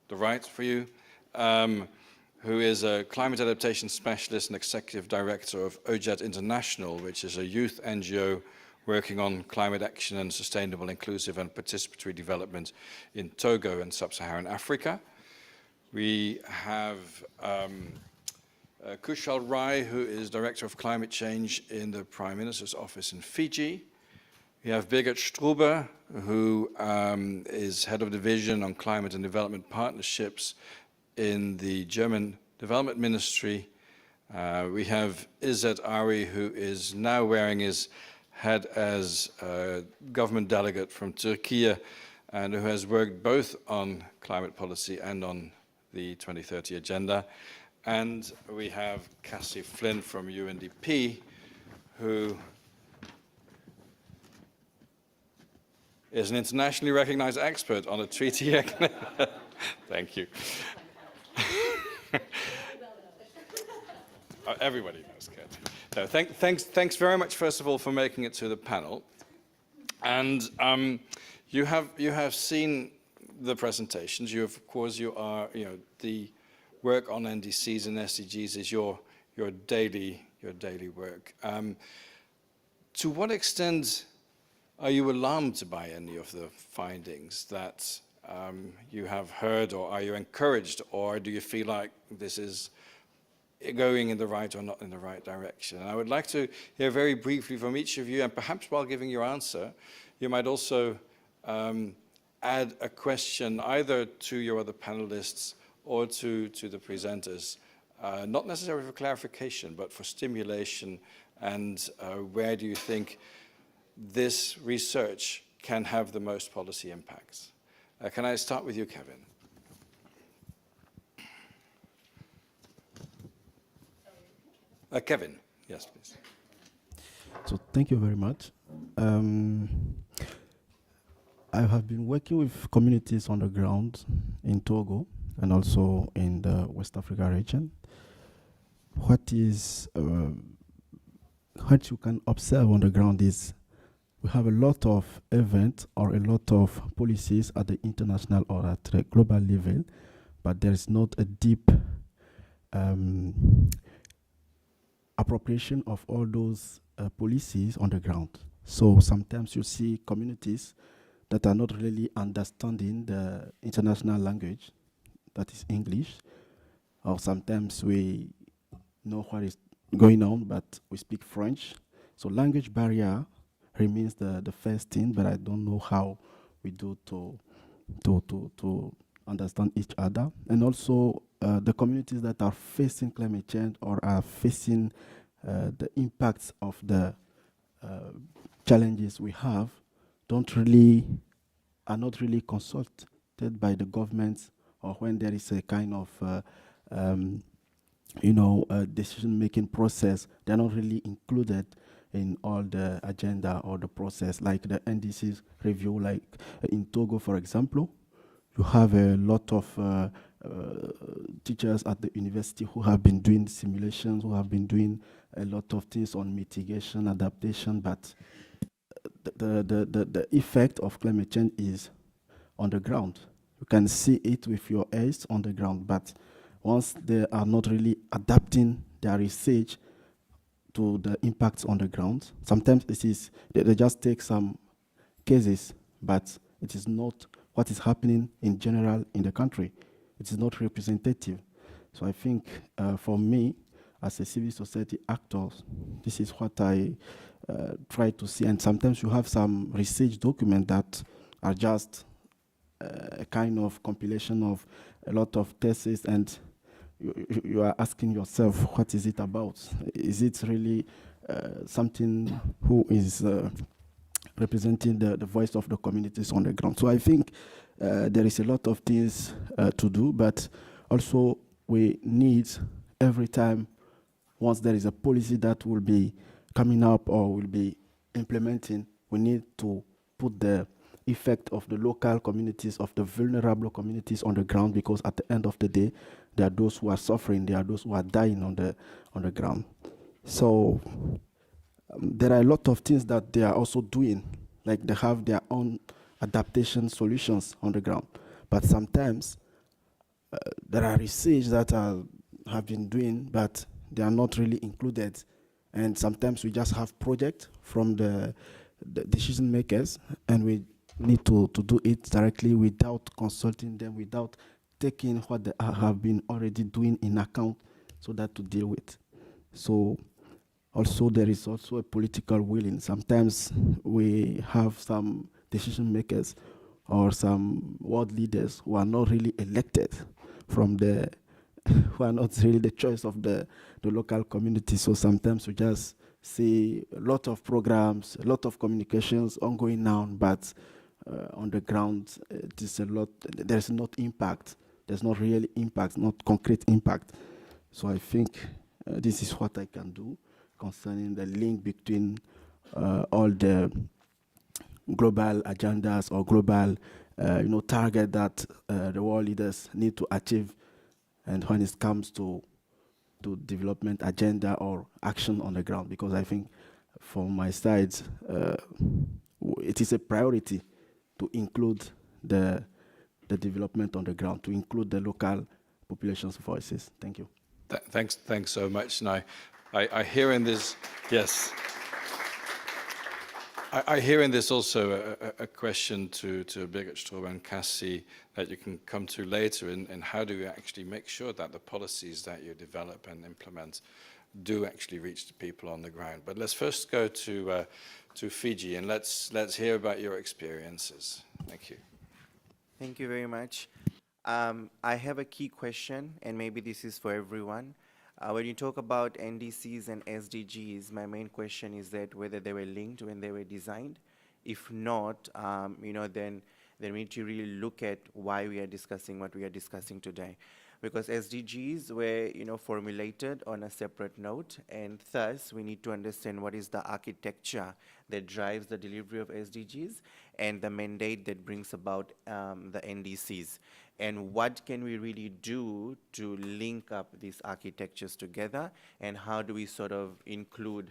the right for you, who is a climate adaptation specialist and executive director of OJET International, which is a youth NGO working on climate action and sustainable, inclusive and participatory development in Togo and sub-Saharan Africa. We have Kushal, who is Director of Climate Change in the Prime Minister's Office in Fiji. We have Birgit Strube, who is Head of Division on Climate and Development Partnerships in the German Development Ministry. We have Izzet, who is now wearing his hat as a government delegate from Türkiye and who has worked both on climate policy and on the 2030 agenda. And we have Cassie Flynn from UNDP, who is an internationally recognized expert on a treaty. Thank you. Everybody knows, Kat. No, thanks very much, first of all, for making it to the panel. And you have seen the presentations. You, of course, the work on NDCs and SDGs is your daily work. To what extent are you alarmed by any of the findings that you have heard, or are you encouraged, or do you feel like this is going in the right or not in the right direction? And I would like to hear very briefly from each of you, and perhaps while giving your answer, you might also add a question either to your other panelists or to the presenters, not necessarily for clarification, but for stimulation, and where do you think this research can have the most policy impacts? Can I start with you, Kevin? Kevin, yes, please. So thank you very much. I have been working with communities on the ground in Togo and also in the West Africa region. What you can observe on the ground is we have a lot of events or a lot of policies at the international or at the global level, but there is not a deep appropriation of all those policies on the ground. So sometimes you see communities that are not really understanding the international language, that is English, or sometimes we know what is going on, but we speak French. So language barrier remains the first thing, but I don't know how we do to understand each other. And also the communities that are facing climate change or are facing the impacts of the challenges we have are not really consulted by the governments, or when there is a kind of decision-making process, they're not really included in all the agenda or the process, like the NDCs review, like in Togo, for example. You have a lot of teachers at the university who have been doing simulations, who have been doing a lot of things on mitigation, adaptation, but the effect of climate change is on the ground. You can see it with your eyes on the ground, but once they are not really adapting their research to the impacts on the ground, sometimes they just take some cases, but it is not what is happening in general in the country. It is not representative. So I think for me, as a civil society actor, this is what I try to see. And sometimes you have some research documents that are just a kind of compilation of a lot of theses, and you are asking yourself, what is it about? Is it really something who is representing the voice of the communities on the ground? So I think there is a lot of things to do, but also we need every time, once there is a policy that will be coming up or will be implementing, we need to put the effect of the local communities, of the vulnerable communities on the ground, because at the end of the day, there are those who are suffering, there are those who are dying on the ground. So there are a lot of things that they are also doing, like they have their own adaptation solutions on the ground. But sometimes there are research that have been doing, but they are not really included. And sometimes we just have projects from the decision makers, and we need to do it directly without consulting them, without taking what they have been already doing in account, so that to deal with. So also there is also a political willing. Sometimes we have some decision makers or some world leaders who are not really elected from who are not really the choice of the local community. So sometimes we just see a lot of programs, a lot of communications ongoing now, but on the ground, there's not impact. There's not really impact, not concrete impact. So I think this is what I can do concerning the link between all the global agendas or global target that the world leaders need to achieve, and when it comes to development agenda or action on the ground. Because I think from my side, it is a priority to include the development on the ground, to include the local population's voices. Thank you. Thanks so much. Now, I hear in this, yes. I hear in this also a question to Birgit, Strube and Cassie that you can come to later in how do you actually make sure that the policies that you develop and implement do actually reach the people on the ground. But let's first go to Fiji and let's hear about your experiences. Thank you. Thank you very much. I have a key question, and maybe this is for everyone. When you talk about NDCs and SDGs, my main question is that whether they were linked when they were designed. If not, then we need to really look at why we are discussing what we are discussing today. Because SDGs were, formulated on a separate note, and thus we need to understand what is the architecture that drives the delivery of SDGs and the mandate that brings about the NDCs. And what can we really do to link up these architectures together, and how do we sort of include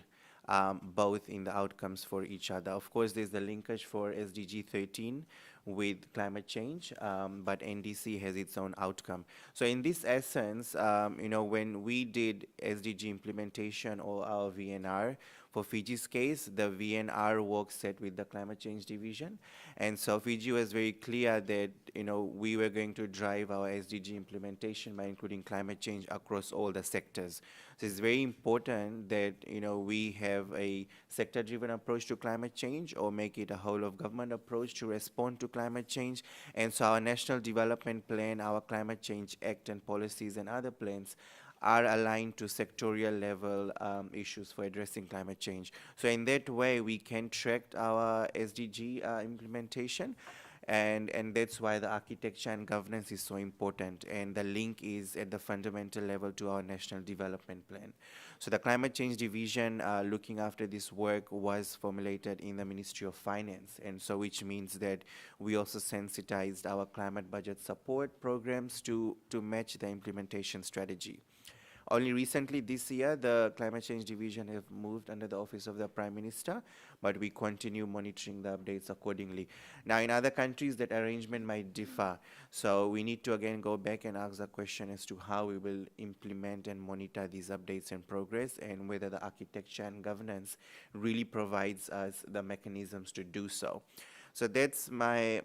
both in the outcomes for each other? Of course, there's the linkage for SDG 13 with climate change, but NDC has its own outcome. So in this essence, when we did SDG implementation or our VNR, for Fiji's case, the VNR work set with the climate change division. And so Fiji was very clear that, we were going to drive our SDG implementation by including climate change across all the sectors. So it's very important that, we have a sector-driven approach to climate change, or make it a whole-of-government approach to respond to climate change. And so our National Development Plan, our Climate Change Act and policies and other plans are aligned to sectorial level issues for addressing climate change. So in that way, we can track our SDG implementation, and that's why the architecture and governance is so important, and the link is at the fundamental level to our National Development Plan. So the Climate Change Division looking after this work was formulated in the Ministry of Finance, and so which means that we also sensitized our climate budget support programs to match the implementation strategy. Only recently this year, the Climate Change Division have moved under the Office of the Prime Minister, but we continue monitoring the updates accordingly. Now, in other countries, that arrangement might differ. So we need to again go back and ask the question as to how we will implement and monitor these updates and progress, and whether the architecture and governance really provides us the mechanisms to do so. So that's my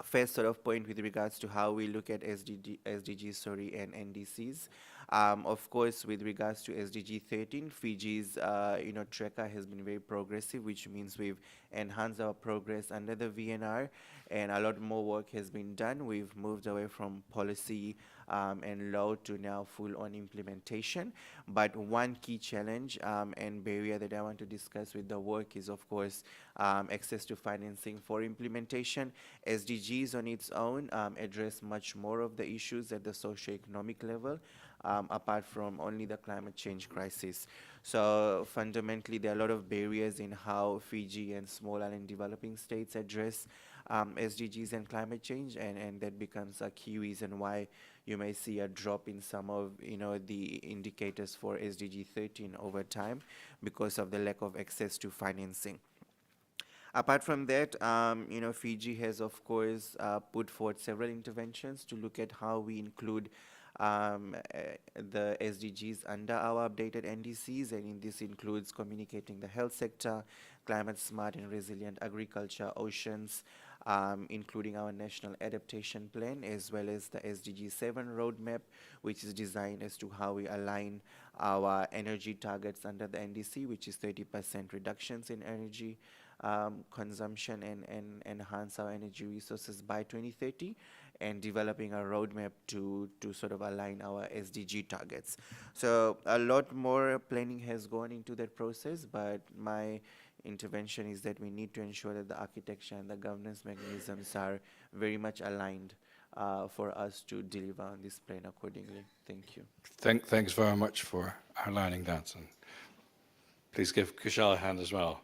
first sort of point with regards to how we look at SDGs and NDCs. Of course, with regards to SDG 13, Fiji's tracker has been very progressive, which means we've enhanced our progress under the VNR, and a lot more work has been done. We've moved away from policy and law to now full-on implementation. But one key challenge and barrier that I want to discuss with the work is, of course, access to financing for implementation. SDGs on its own address much more of the issues at the socio-economic level, apart from only the climate change crisis. So fundamentally, there are a lot of barriers in how Fiji and small island developing states address SDGs and climate change, and that becomes a key reason why you may see a drop in some of the indicators for SDG 13 over time, because of the lack of access to financing. Apart from that, Fiji has, of course, put forward several interventions to look at how we include the SDGs under our updated NDCs, and this includes communicating the health sector, climate smart and resilient agriculture, oceans, including our National Adaptation Plan, as well as the SDG 7 roadmap, which is designed as to how we align our energy targets under the NDC, which is 30% reductions in energy consumption and enhance our energy resources by 2030, and developing a roadmap to sort of align our SDG targets. So a lot more planning has gone into that process, but my intervention is that we need to ensure that the architecture and the governance mechanisms are very much aligned for us to deliver on this plan accordingly. Thank you. Thanks very much for outlining that, and please give Kushal a hand as well.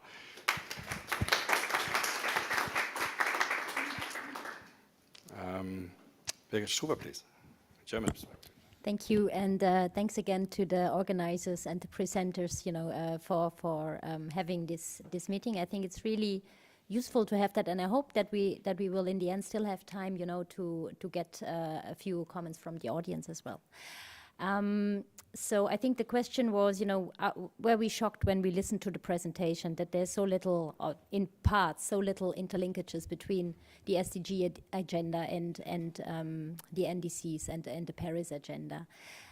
Birgit Strube, please. German perspective. Thank you, and thanks again to the organizers and the presenters, for having this meeting. I think it's really useful to have that, and I hope that we will in the end still have time, to get a few comments from the audience as well. So I think the question was, were we shocked when we listened to the presentation that there's so little, in parts, so little interlinkages between the SDG agenda and the NDCs and the Paris agenda?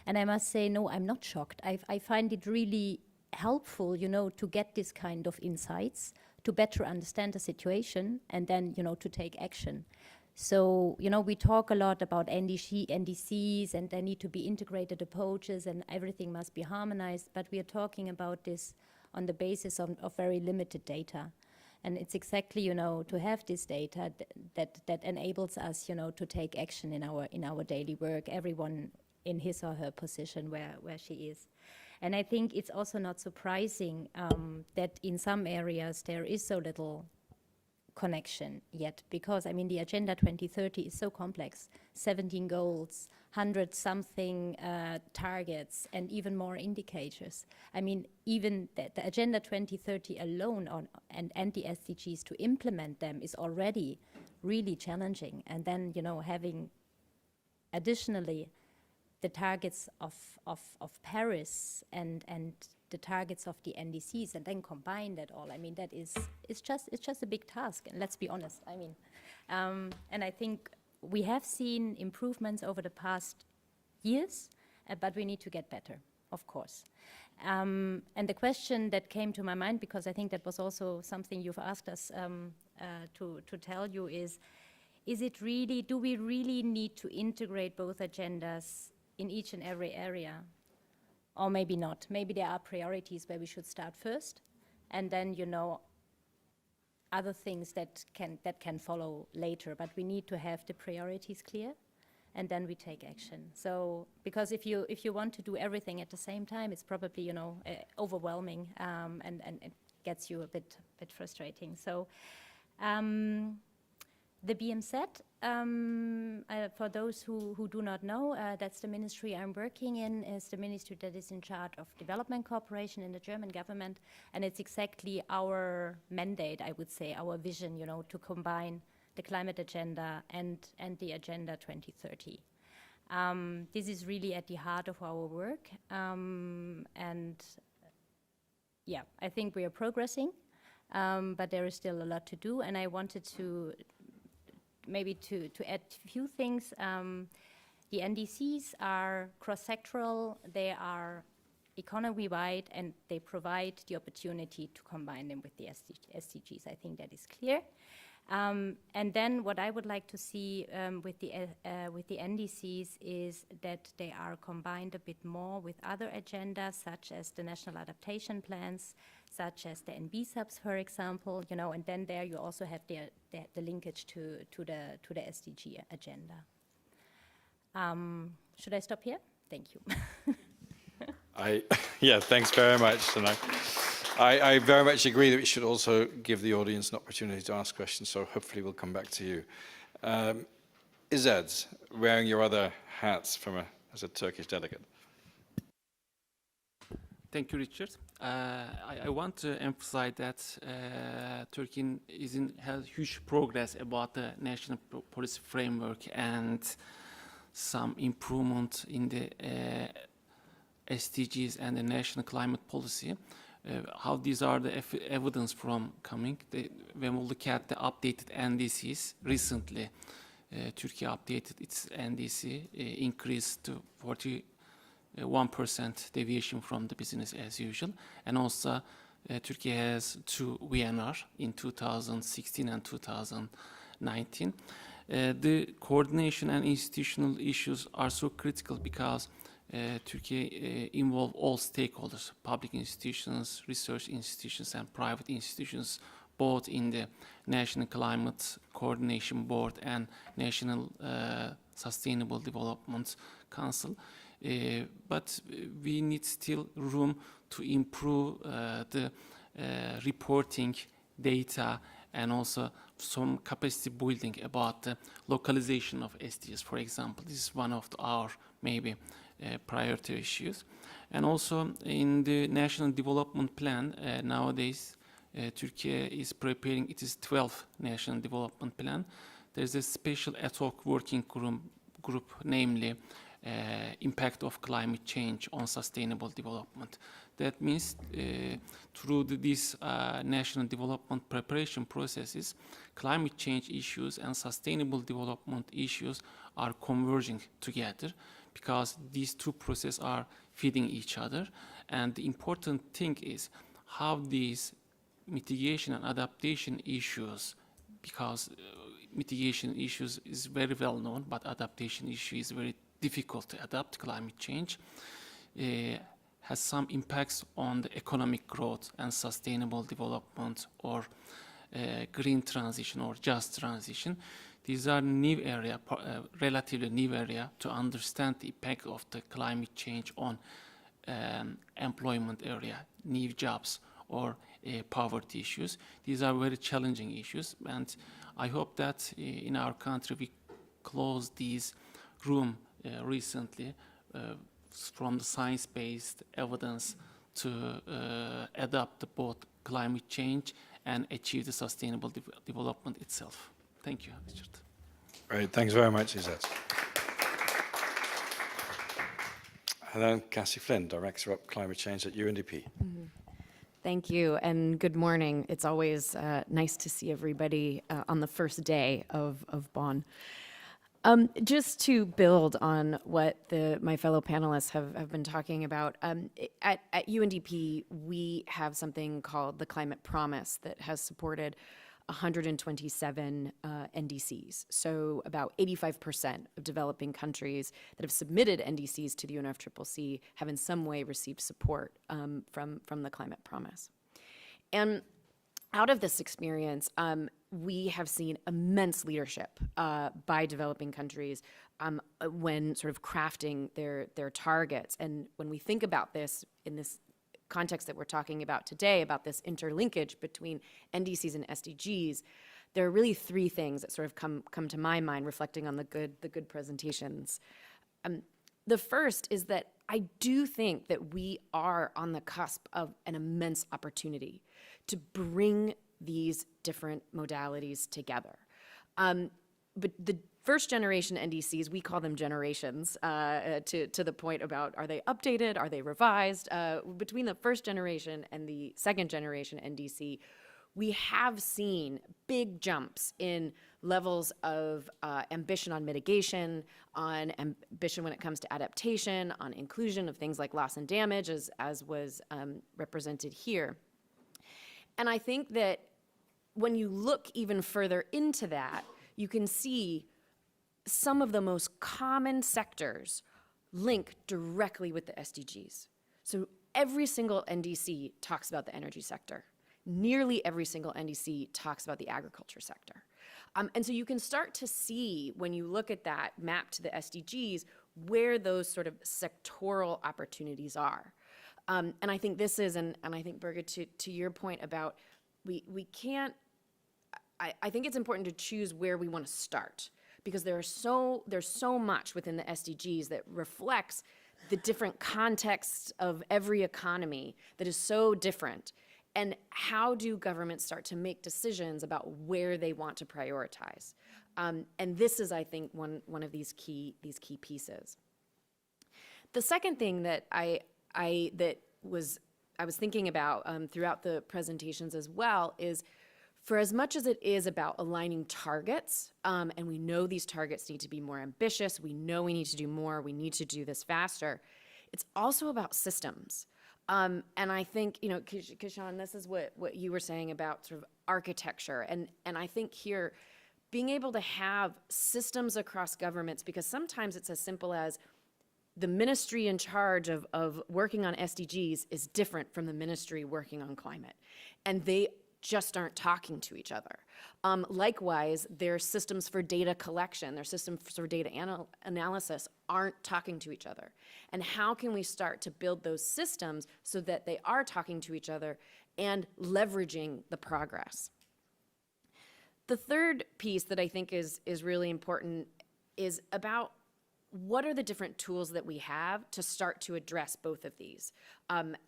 And I must say, no, I'm not shocked. I find it really helpful, to get this kind of insights, to better understand the situation, and then, to take action. So, we talk a lot about NDCs and there need to be integrated approaches and everything must be harmonized, but we are talking about this on the basis of very limited data. And it's exactly, to have this data that enables us, to take action in our daily work, everyone in his or her position where she is. And I think it's also not surprising that in some areas there is so little connection yet, because the Agenda 2030 is so complex, 17 goals, 100-something targets, and even more indicators. Even the Agenda 2030 alone and the SDGs, to implement them is already really challenging. And then, having additionally the targets of Paris and the targets of the NDCs, and then combine that all. That it's just a big task, and let's be honest. And I think we have seen improvements over the past years, but we need to get better, of course. And the question that came to my mind, because I think that was also something you've asked us to tell you, is it really, do we really need to integrate both agendas in each and every area? Or maybe not. Maybe there are priorities where we should start first, and then, other things that can follow later. But we need to have the priorities clear, and then we take action. So, because if you want to do everything at the same time, it's probably, overwhelming, and it gets you a bit frustrating. So, the BMZ, for those who do not know, that's the ministry I'm working in, is the ministry that is in charge of development cooperation in the German government, and it's exactly our mandate, I would say, our vision, to combine the climate agenda and the Agenda 2030. This is really at the heart of our work, and yeah, I think we are progressing, but there is still a lot to do, and I wanted to maybe to add a few things. The NDCs are cross-sectoral, they are economy-wide, and they provide the opportunity to combine them with the SDGs. I think that is clear. And then what I would like to see with the NDCs is that they are combined a bit more with other agendas, such as the national adaptation plans, such as the NBSAPs, for example, and then there you also have the linkage to the SDG agenda. Should I stop here? Thank you. Yeah, thanks very much. And I very much agree that we should also give the audience an opportunity to ask questions, so hopefully we'll come back to you. Izzet, wearing your other hats as a Turkish delegate. Thank you, Richard. I want to emphasize that Turkey has huge progress about the national policy framework and some improvement in the SDGs and the national climate policy. How these are the evidence from coming. When we look at the updated NDCs recently, Turkey updated its NDC, increased to 41% deviation from the business as usual, and also Turkey has 2 VNR in 2016 and 2019. The coordination and institutional issues are so critical because Turkey involve all stakeholders, public institutions, research institutions, and private institutions, both in the National Climate Coordination Board and National Sustainable Development Council. But we need still room to improve the reporting data and also some capacity building about the localization of SDGs, for example. This is one of our maybe priority issues. And also in the National Development Plan, nowadays Turkey is preparing its 12th National Development Plan. There's a special ad hoc working group, namely impact of climate change on sustainable development. That means through these national development preparation processes, climate change issues and sustainable development issues are converging together, because these two processes are feeding each other. And the important thing is how these mitigation and adaptation issues, because mitigation issues is very well known, but adaptation issue is very difficult to adapt climate change, has some impacts on the economic growth and sustainable development, or green transition or just transition. These are new area, relatively new area to understand the impact of the climate change on employment area, new jobs, or poverty issues. These are very challenging issues, and I hope that in our country we close these room recently from the science-based evidence to adapt both climate change and achieve the sustainable development itself. Thank you, Richard. Great, thanks very much, Izzet. And then Cassie Flynn, Director of Climate Change at UNDP. Thank you, and good morning. It's always nice to see everybody on the first day of Bonn. Just to build on what my fellow panelists have been talking about, at UNDP, we have something called the Climate Promise that has supported 127 NDCs. So about 85% of developing countries that have submitted NDCs to the UNFCCC have in some way received support from the Climate Promise. And out of this experience, we have seen immense leadership by developing countries when sort of crafting their targets. And when we think about this in this context that we're talking about today, about this interlinkage between NDCs and SDGs, there are really three things that sort of come to my mind reflecting on the good presentations. The first is that I do think that we are on the cusp of an immense opportunity to bring these different modalities together. But the first generation NDCs, we call them generations, to the point about are they updated, are they revised? Between the first generation and the second generation NDC, we have seen big jumps in levels of ambition on mitigation, on ambition when it comes to adaptation, on inclusion of things like loss and damage, as was represented here. And I think that when you look even further into that, you can see some of the most common sectors link directly with the SDGs. So every single NDC talks about the energy sector. Nearly every single NDC talks about the agriculture sector. And so you can start to see, when you look at that map to the SDGs, where those sort of sectoral opportunities are. And I think this is, and I think, Birgit, to your point about we can't, I think it's important to choose where we want to start, because there's so much within the SDGs that reflects the different contexts of every economy that is so different. And how do governments start to make decisions about where they want to prioritize? And this is, I think, one of these key pieces. The second thing that I was thinking about throughout the presentations as well is, for as much as it is about aligning targets, and we know these targets need to be more ambitious, we know we need to do more, we need to do this faster, it's also about systems. And I think, Kushal, this is what you were saying about sort of architecture. And I think here, being able to have systems across governments, because sometimes it's as simple as the ministry in charge of working on SDGs is different from the ministry working on climate. And they just aren't talking to each other. Likewise, their systems for data collection, their systems for data analysis aren't talking to each other. And how can we start to build those systems so that they are talking to each other and leveraging the progress? The third piece that I think is really important is about what are the different tools that we have to start to address both of these?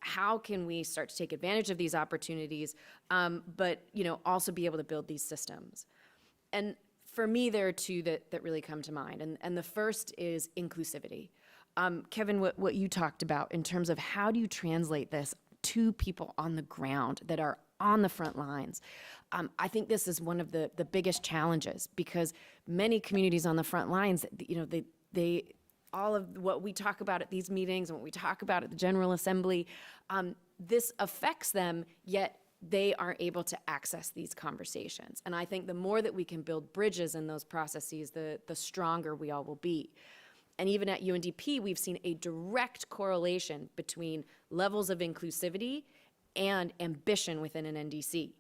How can we start to take advantage of these opportunities, but also be able to build these systems? And for me, there are two that really come to mind. And the first is inclusivity. Kevin, what you talked about in terms of how do you translate this to people on the ground that are on the front lines. I think this is one of the biggest challenges, because many communities on the front lines, you know, they all of what we talk about at these meetings and what we talk about at the General Assembly, this affects them, yet they aren't able to access these conversations. And I think the more that we can build bridges in those processes, the stronger we all will be. And even at UNDP, we've seen a direct correlation between levels of inclusivity and ambition within an NDC.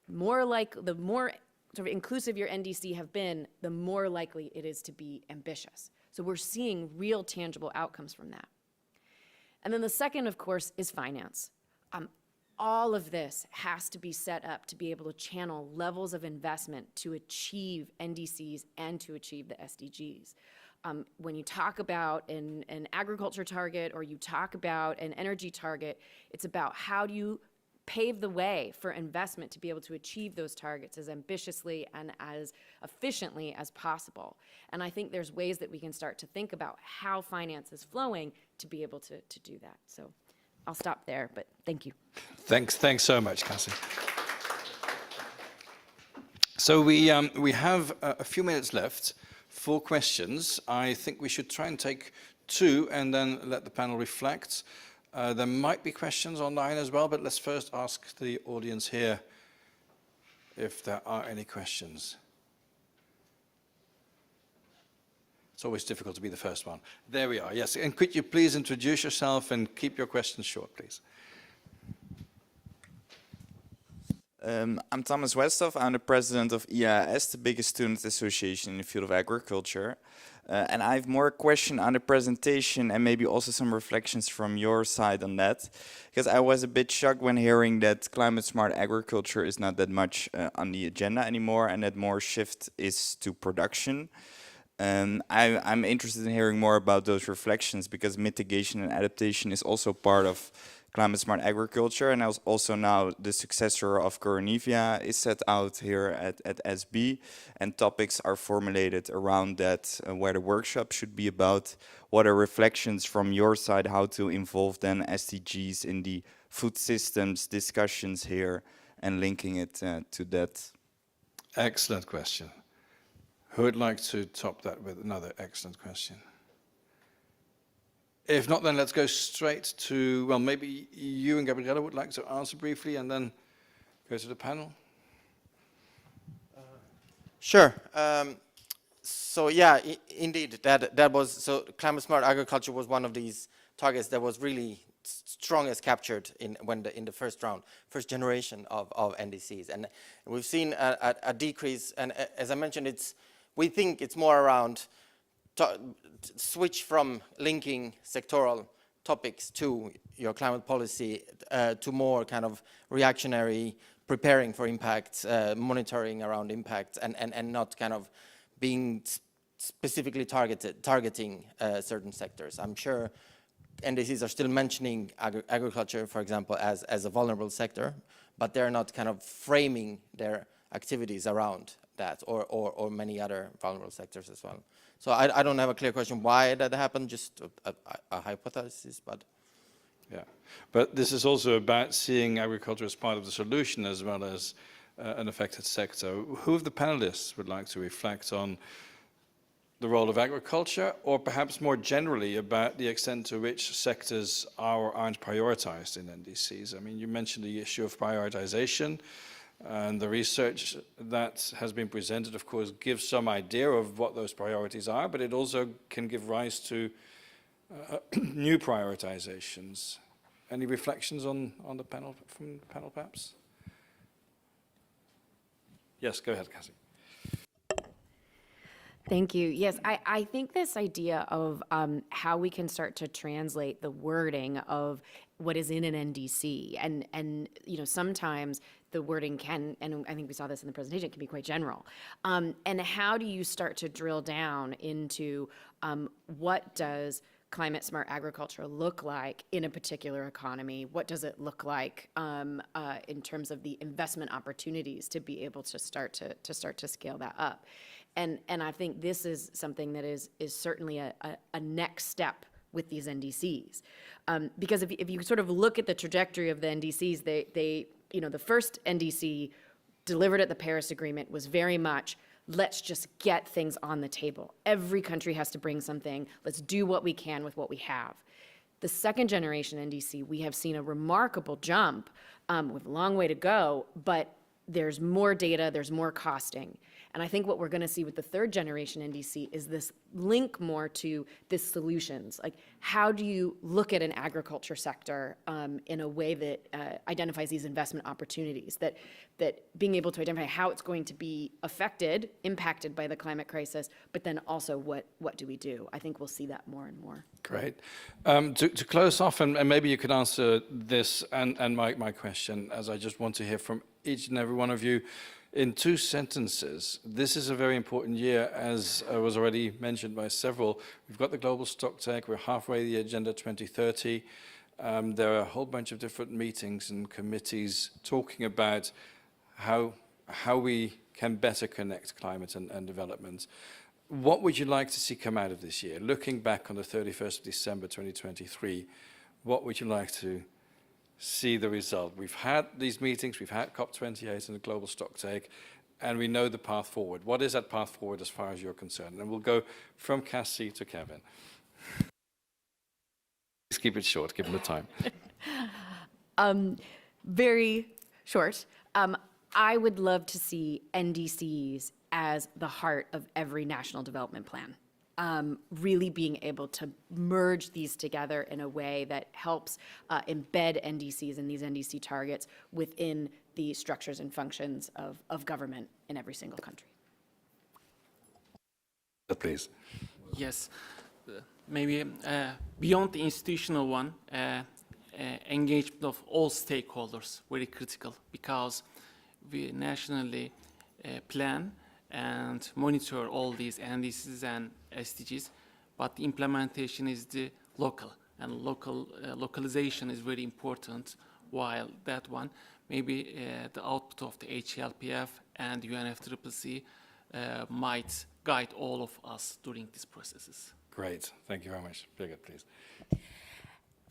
The more sort of inclusive your NDC have been, the more likely it is to be ambitious. So we're seeing real tangible outcomes from that. And then the second, of course, is finance. All of this has to be set up to be able to channel levels of investment to achieve NDCs and to achieve the SDGs. When you talk about an agriculture target or you talk about an energy target, it's about how do you pave the way for investment to be able to achieve those targets as ambitiously and as efficiently as possible. And I think there's ways that we can start to think about how finance is flowing to be able to do that. So I'll stop there, but thank you. Thanks so much, Cassie. So we have a few minutes left for questions. I think we should try and take 2 and then let the panel reflect. There might be questions online as well, but let's first ask the audience here if there are any questions. It's always difficult to be the first one. There we are, yes. And could you please introduce yourself and keep your questions short, please? I'm Thomas Westhoff. I'm the president of IAS, the biggest student association in the field of agriculture. And I have more a question on the presentation and maybe also some reflections from your side on that. Because I was a bit shocked when hearing that climate smart agriculture is not that much on the agenda anymore and that more shift is to production. I'm interested in hearing more about those reflections, because mitigation and adaptation is also part of climate smart agriculture, and also now the successor of Coronivia is set out here at SB, and topics are formulated around that, where the workshop should be about. What are reflections from your side, how to involve then SDGs in the food systems discussions here and linking it to that? Excellent question. Who would like to top that with another excellent question? If not, then let's go straight to, well, maybe you and Gabriela would like to answer briefly and then go to the panel. Sure. So yeah, indeed, that was, so climate smart agriculture was one of these targets that was really strongest captured in the first round, first generation of NDCs. And we've seen a decrease, and as I mentioned, we think it's more around switch from linking sectoral topics to your climate policy to more kind of reactionary, preparing for impacts, monitoring around impacts, and not kind of being specifically targeting certain sectors. I'm sure NDCs are still mentioning agriculture, for example, as a vulnerable sector, but they're not kind of framing their activities around that or many other vulnerable sectors as well. So I don't have a clear question why that happened, just a hypothesis, but. Yeah, but this is also about seeing agriculture as part of the solution as well as an affected sector. Who of the panelists would like to reflect on the role of agriculture, or perhaps more generally about the extent to which sectors are or aren't prioritized in NDCs? I mean, you mentioned the issue of prioritization. And the research that has been presented, of course, gives some idea of what those priorities are, but it also can give rise to new prioritizations. Any reflections on the panel, from the panel, perhaps? Yes, go ahead, Cassie. Thank you. Yes, I think this idea of how we can start to translate the wording of what is in an NDC, and you know, sometimes the wording can, and I think we saw this in the presentation, can be quite general. And how do you start to drill down into what does climate smart agriculture look like in a particular economy? What does it look like in terms of the investment opportunities to be able to start to scale that up? And I think this is something that is certainly a next step with these NDCs. Because if you sort of look at the trajectory of the NDCs, the first NDC delivered at the Paris Agreement was very much, let's just get things on the table. Every country has to bring something. Let's do what we can with what we have. The second generation NDC, we have seen a remarkable jump with a long way to go, but there's more data, there's more costing. And I think what we're going to see with the third generation NDC is this link more to this solutions. Like, how do you look at an agriculture sector in a way that identifies these investment opportunities, that being able to identify how it's going to be affected, impacted by the climate crisis, but then also what do we do? I think we'll see that more and more. Great. To close off, and maybe you could answer this and my question, as I just want to hear from each and every one of you in 2 sentences. This is a very important year, as was already mentioned by several. We've got the global stocktake. We're halfway the Agenda 2030. There are a whole bunch of different meetings and committees talking about how we can better connect climate and development. What would you like to see come out of this year? Looking back on the 31st of December 2023, what would you like to see the result? We've had these meetings, we've had COP28 and the global stocktake, and we know the path forward. What is that path forward as far as you're concerned? And we'll go from Cassie to Kevin. Please keep it short, given the time. Very short. I would love to see NDCs as the heart of every national development plan. Really being able to merge these together in a way that helps embed NDCs and these NDC targets within the structures and functions of government in every single country. Please. Yes, maybe beyond the institutional one, engagement of all stakeholders, very critical, because we nationally plan and monitor all these NDCs and SDGs, but the implementation is the local, and localization is very important. While that one, maybe the output of the HLPF and UNFCCC might guide all of us during these processes. Great, thank you very much. Birgit, please.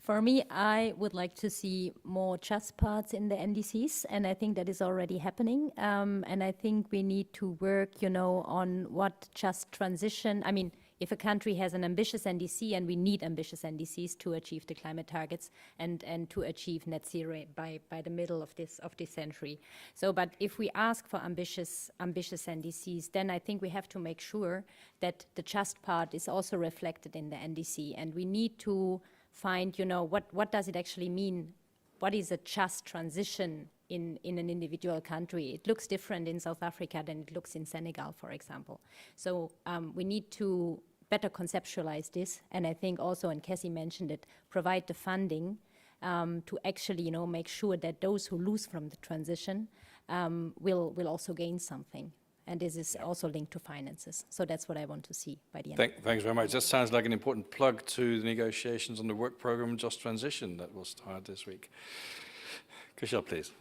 For me, I would like to see more just parts in the NDCs, and I think that is already happening. And I think we need to work, on what just transition. I mean, if a country has an ambitious NDC, and we need ambitious NDCs to achieve the climate targets and to achieve net zero by the middle of this century. So, but if we ask for ambitious NDCs, then I think we have to make sure that the just part is also reflected in the NDC, and we need to find, what does it actually mean? What is a just transition in an individual country? It looks different in South Africa than it looks in Senegal, for example. So we need to better conceptualize this, and I think also, and Cassie mentioned it, provide the funding to actually, make sure that those who lose from the transition will also gain something. And this is also linked to finances. So that's what I want to see by the end. Thanks very much. That sounds like an important plug to the negotiations on the work program Just Transition that will start this week. Kushal, please.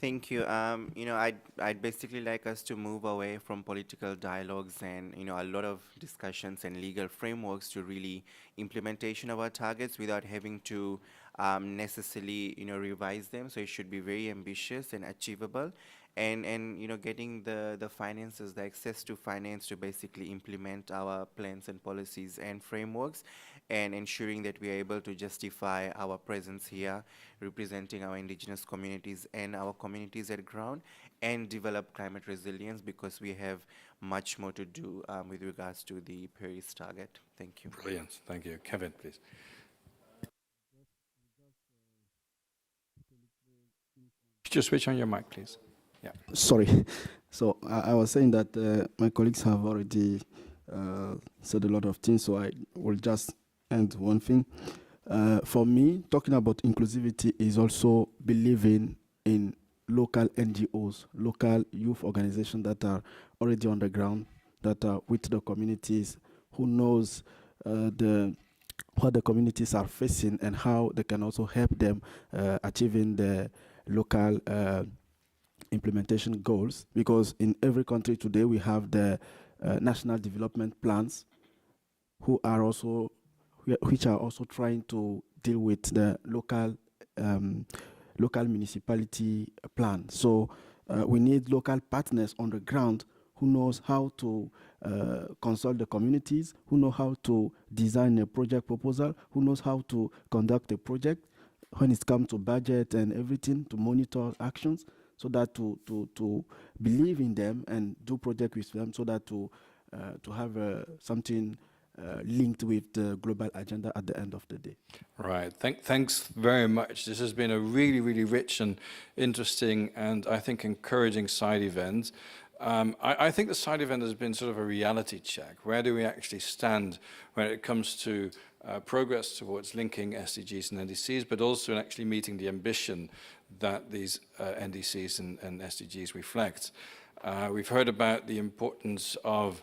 Thank you. I'd basically like us to move away from political dialogues and, a lot of discussions and legal frameworks to really implementation of our targets without having to necessarily, revise them. So it should be very ambitious and achievable. And getting the finances, the access to finance to basically implement our plans and policies and frameworks, and ensuring that we are able to justify our presence here, representing our indigenous communities and our communities at ground, and develop climate resilience, because we have much more to do with regards to the Paris target. Thank you. Brilliant. Thank you. Kevin, please. Could you switch on your mic, please? Yeah. Sorry. So I was saying that my colleagues have already said a lot of things, so I will just end one thing. For me, talking about inclusivity is also believing in local NGOs, local youth organizations that are already on the ground, that are with the communities, who knows what the communities are facing and how they can also help them achieving the local implementation goals, because in every country today we have the national development plans, who which are also trying to deal with the local municipality plan. So we need local partners on the ground who knows how to consult the communities, who know how to design a project proposal, who knows how to conduct a project when it comes to budget and everything, to monitor actions, so that to believe in them and do project with them, so that to have something linked with the global agenda at the end of the day. Right. Thanks very much. This has been a really, really rich and interesting and I think encouraging side event. I think the side event has been sort of a reality check. Where do we actually stand when it comes to progress towards linking SDGs and NDCs, but also in actually meeting the ambition that these NDCs and SDGs reflect. We've heard about the importance of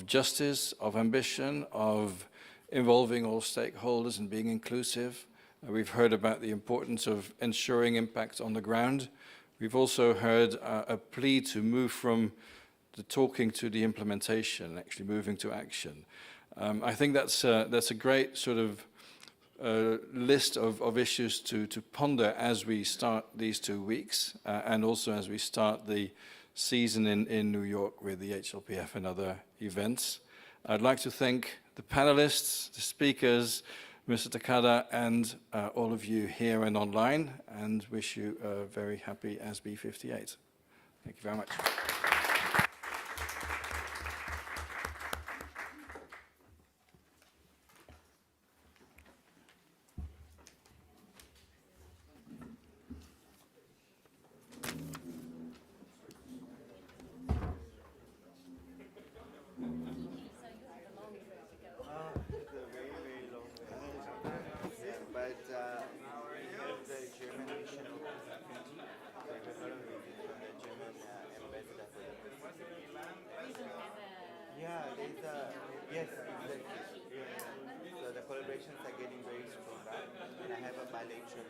justice, of ambition, of involving all stakeholders and being inclusive. We've heard about the importance of ensuring impact on the ground. We've also heard a plea to move from the talking to the implementation, actually moving to action. I think that's a great sort of list of issues to ponder as we start these 2 weeks and also as we start the season in New York with the HLPF and other events. I'd like to thank the panelists, the speakers, Mr. Takada, and all of you here and online, and wish you a very happy ASB 58. Thank you very much. Yes, exactly. Yeah. So the collaborations are getting very strong, and I have a bilateral